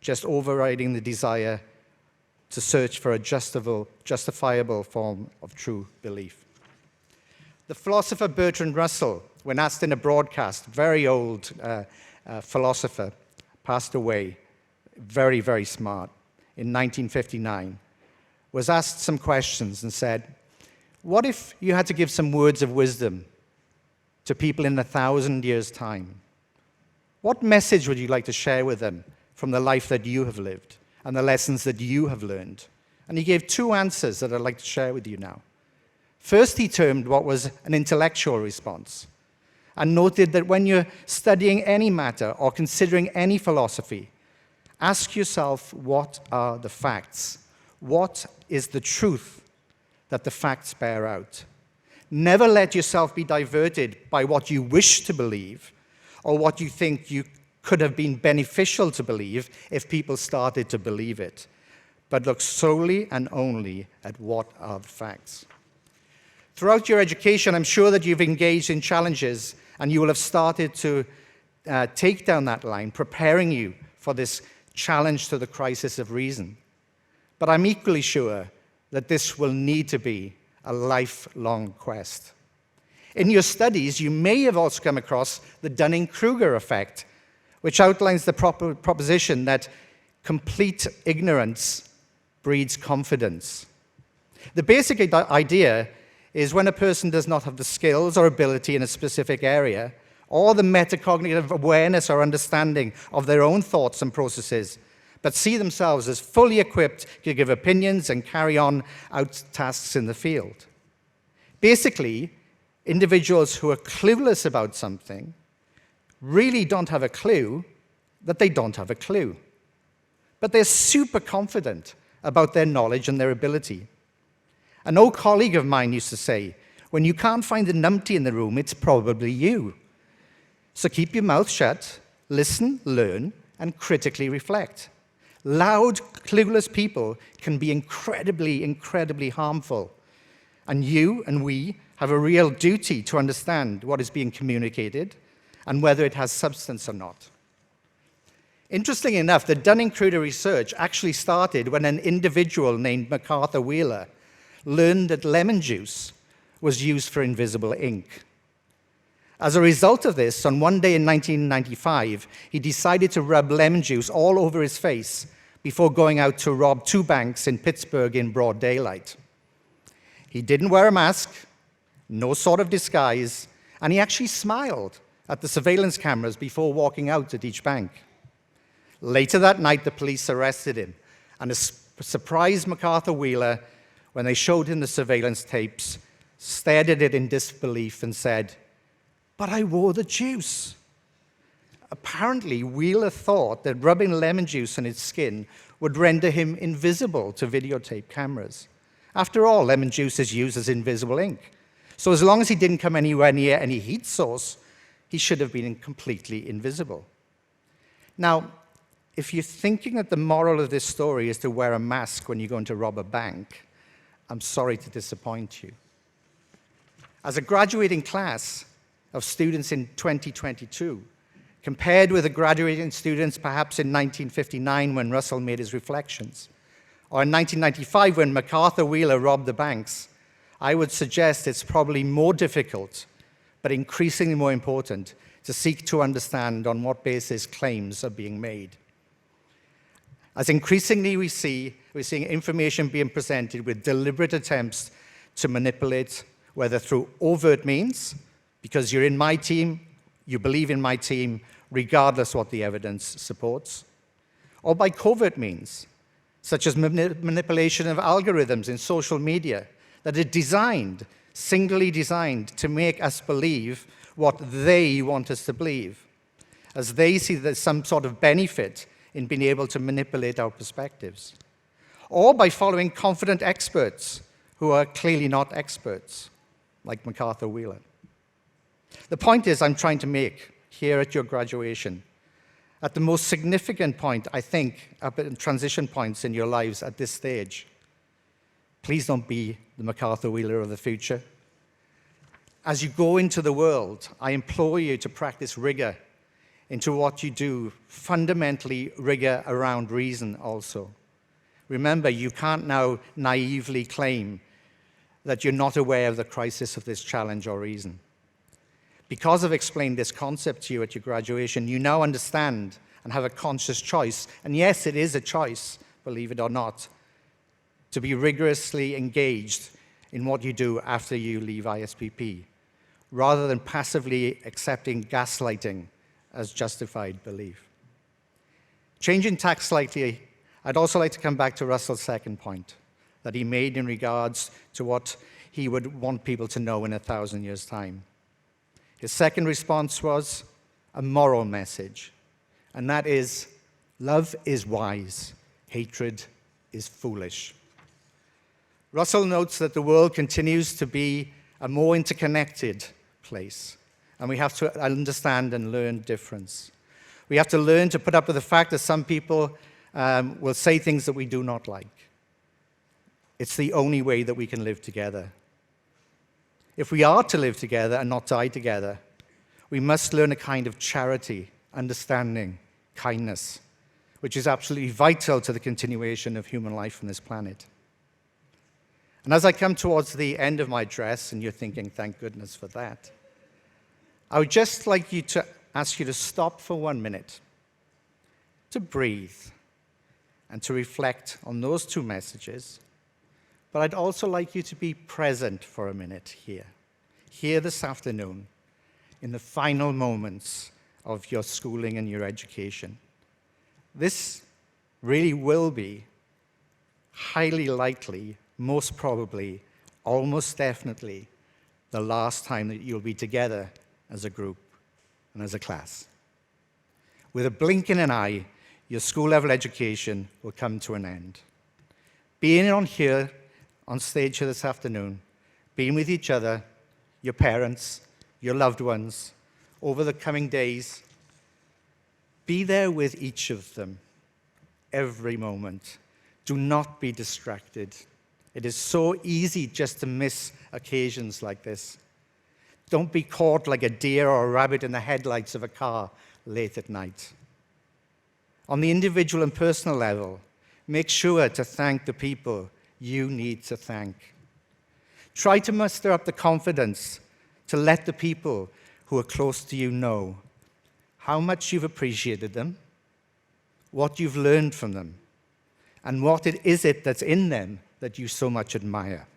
just overriding the desire to search for a justifiable form of true belief. The philosopher Bertrand Russell, when asked in a broadcast, very old philosopher, passed away, very, very smart, in 1959, was asked some questions and said, what if you had to give some words of wisdom to people in 1,000 years' time? What message would you like to share with them from the life that you have lived and the lessons that you have learned? And he gave two answers that I'd like to share with you now. First, he termed what was an intellectual response and noted that when you're studying any matter or considering any philosophy, ask yourself, what are the facts? What is the truth that the facts bear out? Never let yourself be diverted by what you wish to believe or what you think you could have been beneficial to believe if people started to believe it, but look solely and only at what are the facts. Throughout your education, I'm sure that you've engaged in challenges and you will have started to take down that line, preparing you for this challenge to the crisis of reason. But I'm equally sure that this will need to be a lifelong quest. In your studies, you may have also come across the Dunning-Kruger effect, which outlines the proposition that complete ignorance breeds confidence. The basic idea is when a person does not have the skills or ability in a specific area, or the metacognitive awareness or understanding of their own thoughts and processes, but see themselves as fully equipped to give opinions and carry on out tasks in the field. Basically, individuals who are clueless about something really don't have a clue that they don't have a clue. But they're super confident about their knowledge and their ability. An old colleague of mine used to say, when you can't find the numpty in the room, it's probably you. So keep your mouth shut, listen, learn, and critically reflect. Loud, clueless people can be incredibly, incredibly harmful. And you and we have a real duty to understand what is being communicated and whether it has substance or not. Interestingly enough, the Dunning-Kruger research actually started when an individual named MacArthur Wheeler learned that lemon juice was used for invisible ink. As a result of this, on one day in 1995, he decided to rub lemon juice all over his face before going out to rob 2 banks in Pittsburgh in broad daylight. He didn't wear a mask, no sort of disguise, and he actually smiled at the surveillance cameras before walking out at each bank. Later that night, the police arrested him, and surprised MacArthur Wheeler, when they showed him the surveillance tapes, stared at it in disbelief and said, "But I wore the juice." Apparently, Wheeler thought that rubbing lemon juice on his skin would render him invisible to videotape cameras. After all, lemon juice is used as invisible ink. So as long as he didn't come anywhere near any heat source, he should have been completely invisible. Now, if you're thinking that the moral of this story is to wear a mask when you're going to rob a bank, I'm sorry to disappoint you. As a graduating class of students in 2022, compared with the graduating students perhaps in 1959 when Russell made his reflections, or in 1995 when MacArthur Wheeler robbed the banks, I would suggest it's probably more difficult, but increasingly more important, to seek to understand on what basis claims are being made. As increasingly we're seeing information being presented with deliberate attempts to manipulate, whether through overt means, because you're in my team, you believe in my team, regardless what the evidence supports, or by covert means, such as manipulation of algorithms in social media that are designed, singly designed, to make us believe what they want us to believe, as they see there's some sort of benefit in being able to manipulate our perspectives, or by following confident experts who are clearly not experts, like MacArthur Wheeler. The point is I'm trying to make here at your graduation, at the most significant point, I think, up at transition points in your lives at this stage, please don't be the MacArthur Wheeler of the future. As you go into the world, I implore you to practice rigor into what you do, fundamentally rigor around reason also. Remember, you can't now naively claim that you're not aware of the crisis of this challenge or reason. Because I've explained this concept to you at your graduation, you now understand and have a conscious choice, and yes, it is a choice, believe it or not, to be rigorously engaged in what you do after you leave ISPP, rather than passively accepting gaslighting as justified belief. Changing tack slightly, I'd also like to come back to Russell's second point that he made in regards to what he would want people to know in 1,000 years' time. His second response was a moral message, and that is, love is wise, hatred is foolish. Russell notes that the world continues to be a more interconnected place, and we have to understand and learn difference. We have to learn to put up with the fact that some people will say things that we do not like. It's the only way that we can live together. If we are to live together and not die together, we must learn a kind of charity, understanding, kindness, which is absolutely vital to the continuation of human life on this planet. And as I come towards the end of my address, and you're thinking, thank goodness for that, I would just like you to ask you to stop for 1 minute, to breathe, and to reflect on those two messages. But I'd also like you to be present for a minute here this afternoon, in the final moments of your schooling and your education. This really will be highly likely, most probably, almost definitely, the last time that you'll be together as a group and as a class. With a blink in an eye, your school-level education will come to an end. Being on stage here this afternoon, being with each other, your parents, your loved ones, over the coming days, be there with each of them every moment. Do not be distracted. It is so easy just to miss occasions like this. Don't be caught like a deer or a rabbit in the headlights of a car late at night. On the individual and personal level, make sure to thank the people you need to thank. Try to muster up the confidence to let the people who are close to you know how much you've appreciated them, what you've learned from them, and what it is that's in them that you so much admire.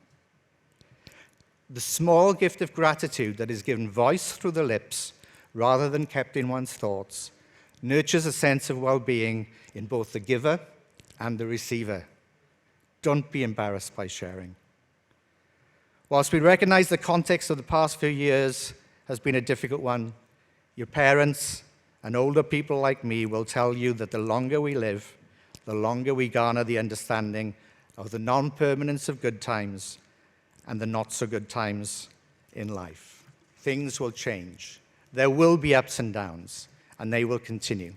The small gift of gratitude that is given voice through the lips rather than kept in one's thoughts nurtures a sense of well-being in both the giver and the receiver. Don't be embarrassed by sharing. Whilst we recognize the context of the past few years has been a difficult one, your parents and older people like me will tell you that the longer we live, the longer we garner the understanding of the non-permanence of good times and the not-so-good times in life. Things will change. There will be ups and downs, and they will continue.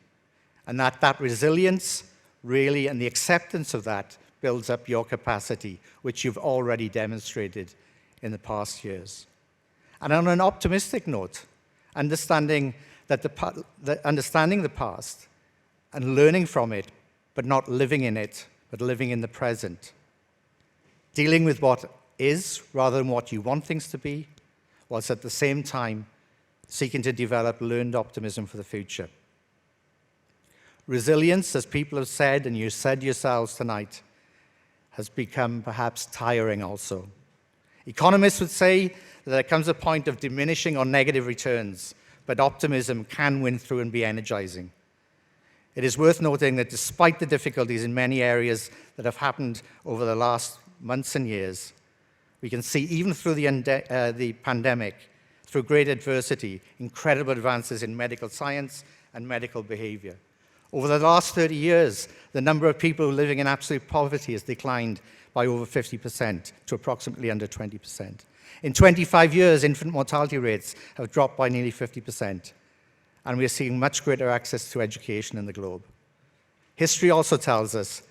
And that resilience, really, and the acceptance of that builds up your capacity, which you've already demonstrated in the past years. And on an optimistic note, understanding the past and learning from it, but not living in it, but living in the present. Dealing with what is rather than what you want things to be, whilst at the same time seeking to develop learned optimism for the future. Resilience, as people have said, and you said yourselves tonight, has become perhaps tiring also. Economists would say that there comes a point of diminishing or negative returns but optimism can win through and be energizing. It is worth noting that despite the difficulties in many areas that have happened over the last months and years, we can see even through the pandemic, through great adversity, incredible advances in medical science and medical behavior. Over the last 30 years, the number of people living in absolute poverty has declined by over 50% to approximately under 20%. In 25 years, infant mortality rates have dropped by nearly 50%, and we are seeing much greater access to education in the globe. History also tells us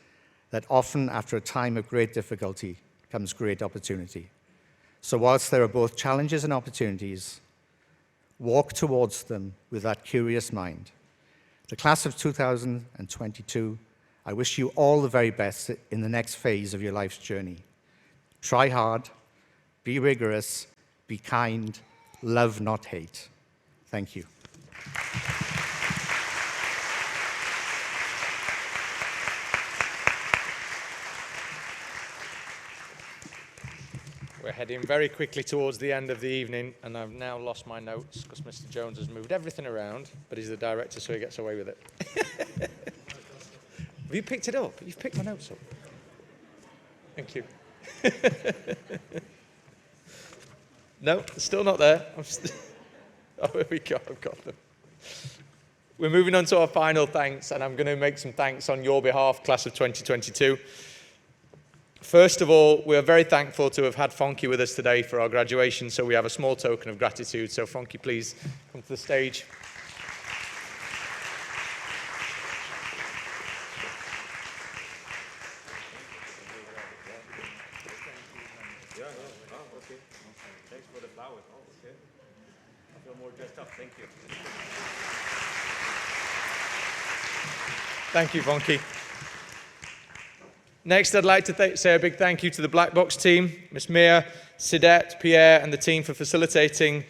that often after a time of great difficulty comes great opportunity. So whilst there are both challenges and opportunities, walk towards them with that curious mind. The class of 2022, I wish you all the very best in the next phase of your life's journey. Try hard, be rigorous, be kind, love, not hate. Thank you. We're heading very quickly towards the end of the evening, and I've now lost my notes because Mr. Jones has moved everything around, but he's the director, so he gets away with it. Have you picked it up? You've picked my notes up. Thank you. No, still not there. Oh, here we go. I've got them. We're moving on to our final thanks, and I'm going to make some thanks on your behalf, class of 2022. First of all, we are very thankful to have had Fonki with us today for our graduation, so we have a small token of gratitude. So Fonki, please come to the stage. Thank you, Fonki. Next, I'd like to say a big thank you to the Black Box team, Miss Mia, Sidette, Pierre, and the team for facilitating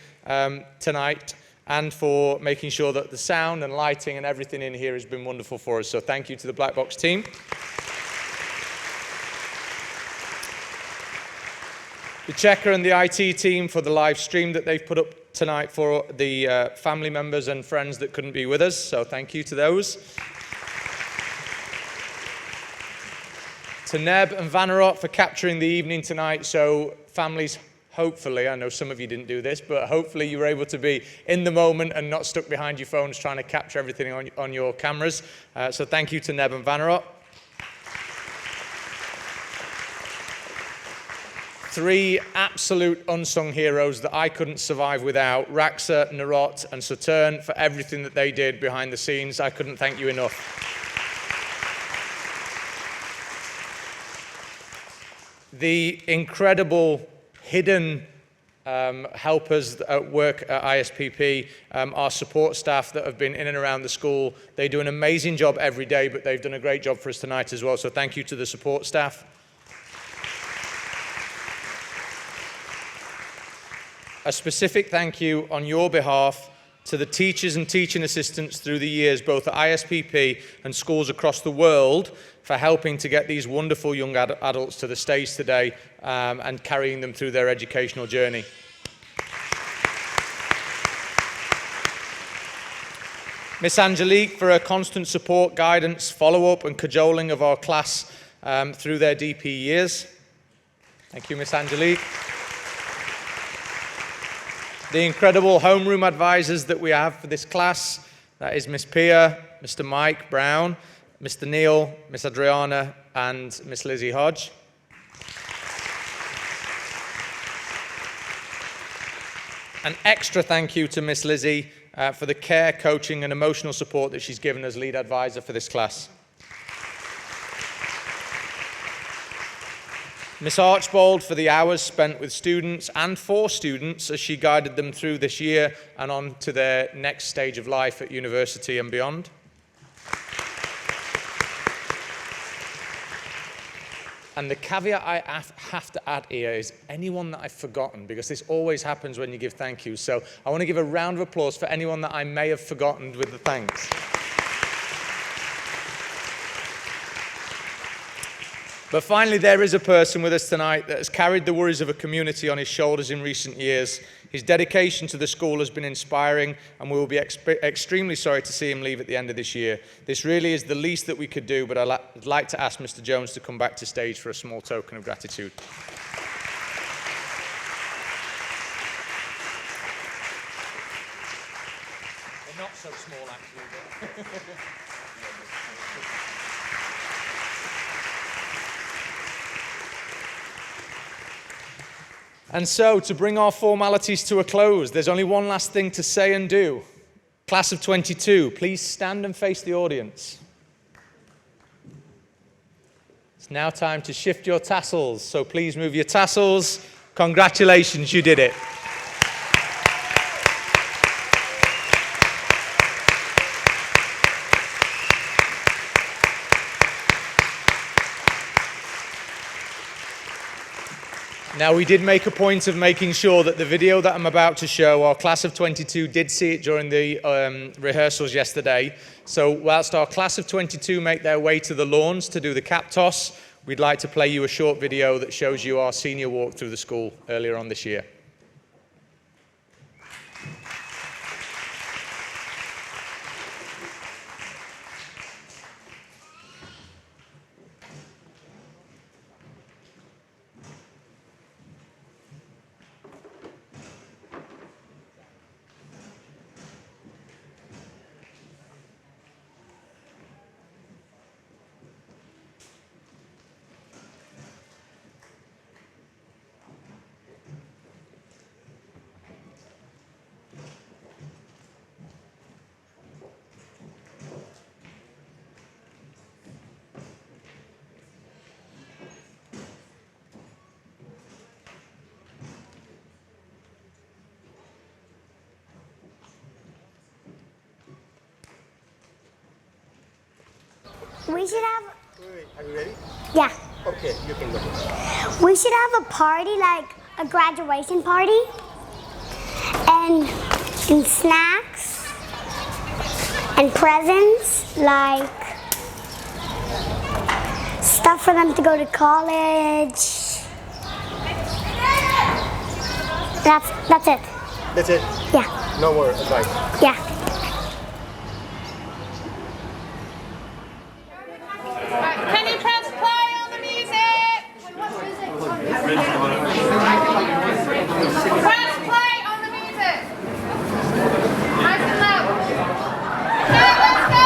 tonight and for making sure that the sound and lighting and everything in here has been wonderful for us. So thank you to the Black Box team. The Checker and the IT team for the live stream that they've put up tonight for the family members and friends that couldn't be with us. So thank you to those. To Neb and Vanarot for capturing the evening tonight, so families, hopefully, I know some of you didn't do this, but hopefully you were able to be in the moment and not stuck behind your phones trying to capture everything on your cameras. So thank you to Neb and Vanarot. Three absolute unsung heroes that I couldn't survive without, Raxa, Narot, and Saturn, for everything that they did behind the scenes. I couldn't thank you enough. The incredible hidden helpers at work at ISPP, our support staff that have been in and around the school. They do an amazing job every day, but they've done a great job for us tonight as well. So thank you to the support staff. A specific thank you on your behalf to the teachers and teaching assistants through the years, both at ISPP and schools across the world, for helping to get these wonderful young adults to the stage today and carrying them through their educational journey. Miss Angelique for her constant support, guidance, follow-up and cajoling of our class through their DP years. Thank you, Miss Angelique. The incredible homeroom advisors that we have for this class, that is Miss Pia, Mr. Mike Brown, Mr. Neil, Miss Adriana, and Miss Lizzie Hodge. An extra thank you to Miss Lizzie for the care, coaching, and emotional support that she's given as lead advisor for this class. Miss Archbold for the hours spent with students and for students as she guided them through this year and on to their next stage of life at university and beyond. And the caveat I have to add here is anyone that I've forgotten, because this always happens when you give thank yous. So I want to give a round of applause for anyone that I may have forgotten with the thanks. But finally, there is a person with us tonight that has carried the worries of a community on his shoulders in recent years. His dedication to the school has been inspiring, and we will be extremely sorry to see him leave at the end of this year. This really is the least that we could do, but I'd like to ask Mr. Jones to come back to stage for a small token of gratitude. They're not so small, actually. But And so, to bring our formalities to a close, there's only one last thing to say and do. Class of 22, please stand and face the audience. It's now time to shift your tassels, so please move your tassels. Congratulations, you did it. Now, we did make a point of making sure that the video that I'm about to show, our class of 22 did see it during the rehearsals yesterday. So whilst our class of 22 make their way to the lawns to do the cap toss, we'd like to play you a short video that shows you our senior walk through the school earlier on this year. We should have... Wait, are you ready? Yeah. Okay, you can go. We should have a party, like a graduation party. And snacks. And presents, like stuff for them to go to college. That's it. That's it? Yeah. No more advice? Yeah. Can you press play on the music? Press play on the music. Nice and loud. Okay, let's go!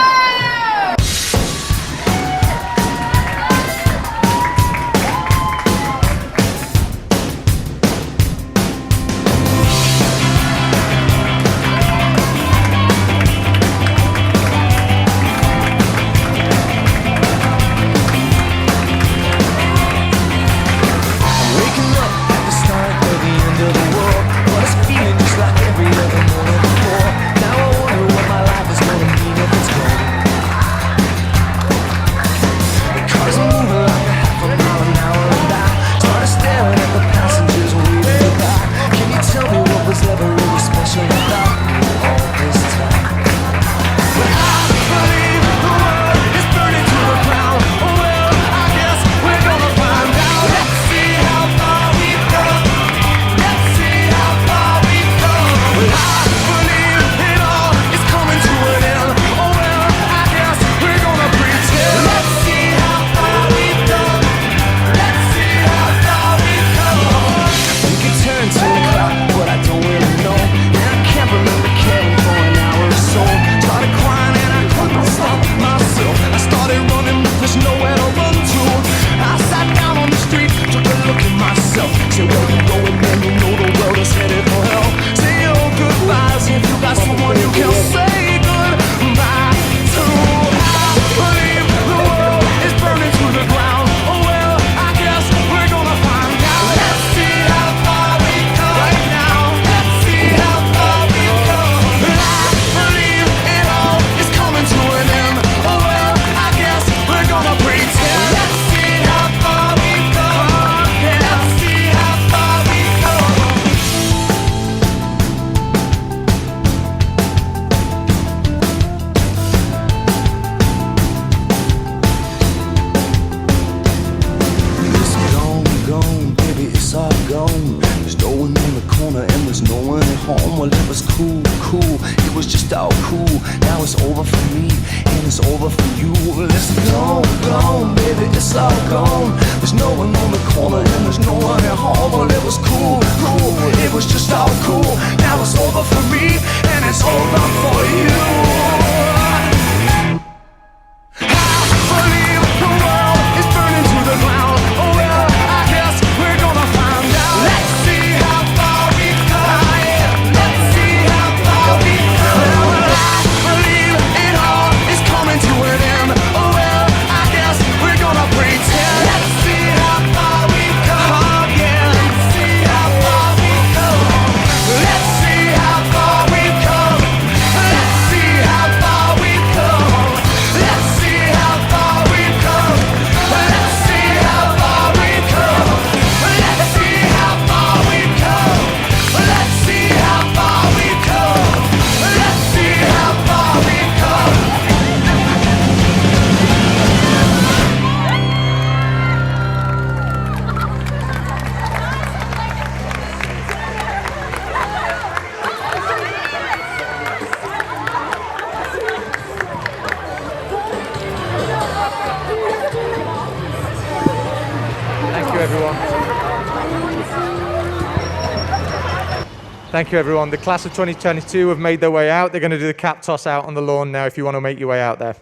was just all cool. Now it's over for me, and it's over for you. Well, it's gone, gone, baby, it's all gone. There's no one on the corner, and there's no one at home. Well, it was cool, cool, it was just all cool. Now it's over for me, and it's over for you. Thank you, everyone. The class of 2022 have made their way out. They're going to do the cap toss out on the lawn now if you want to make your way out there.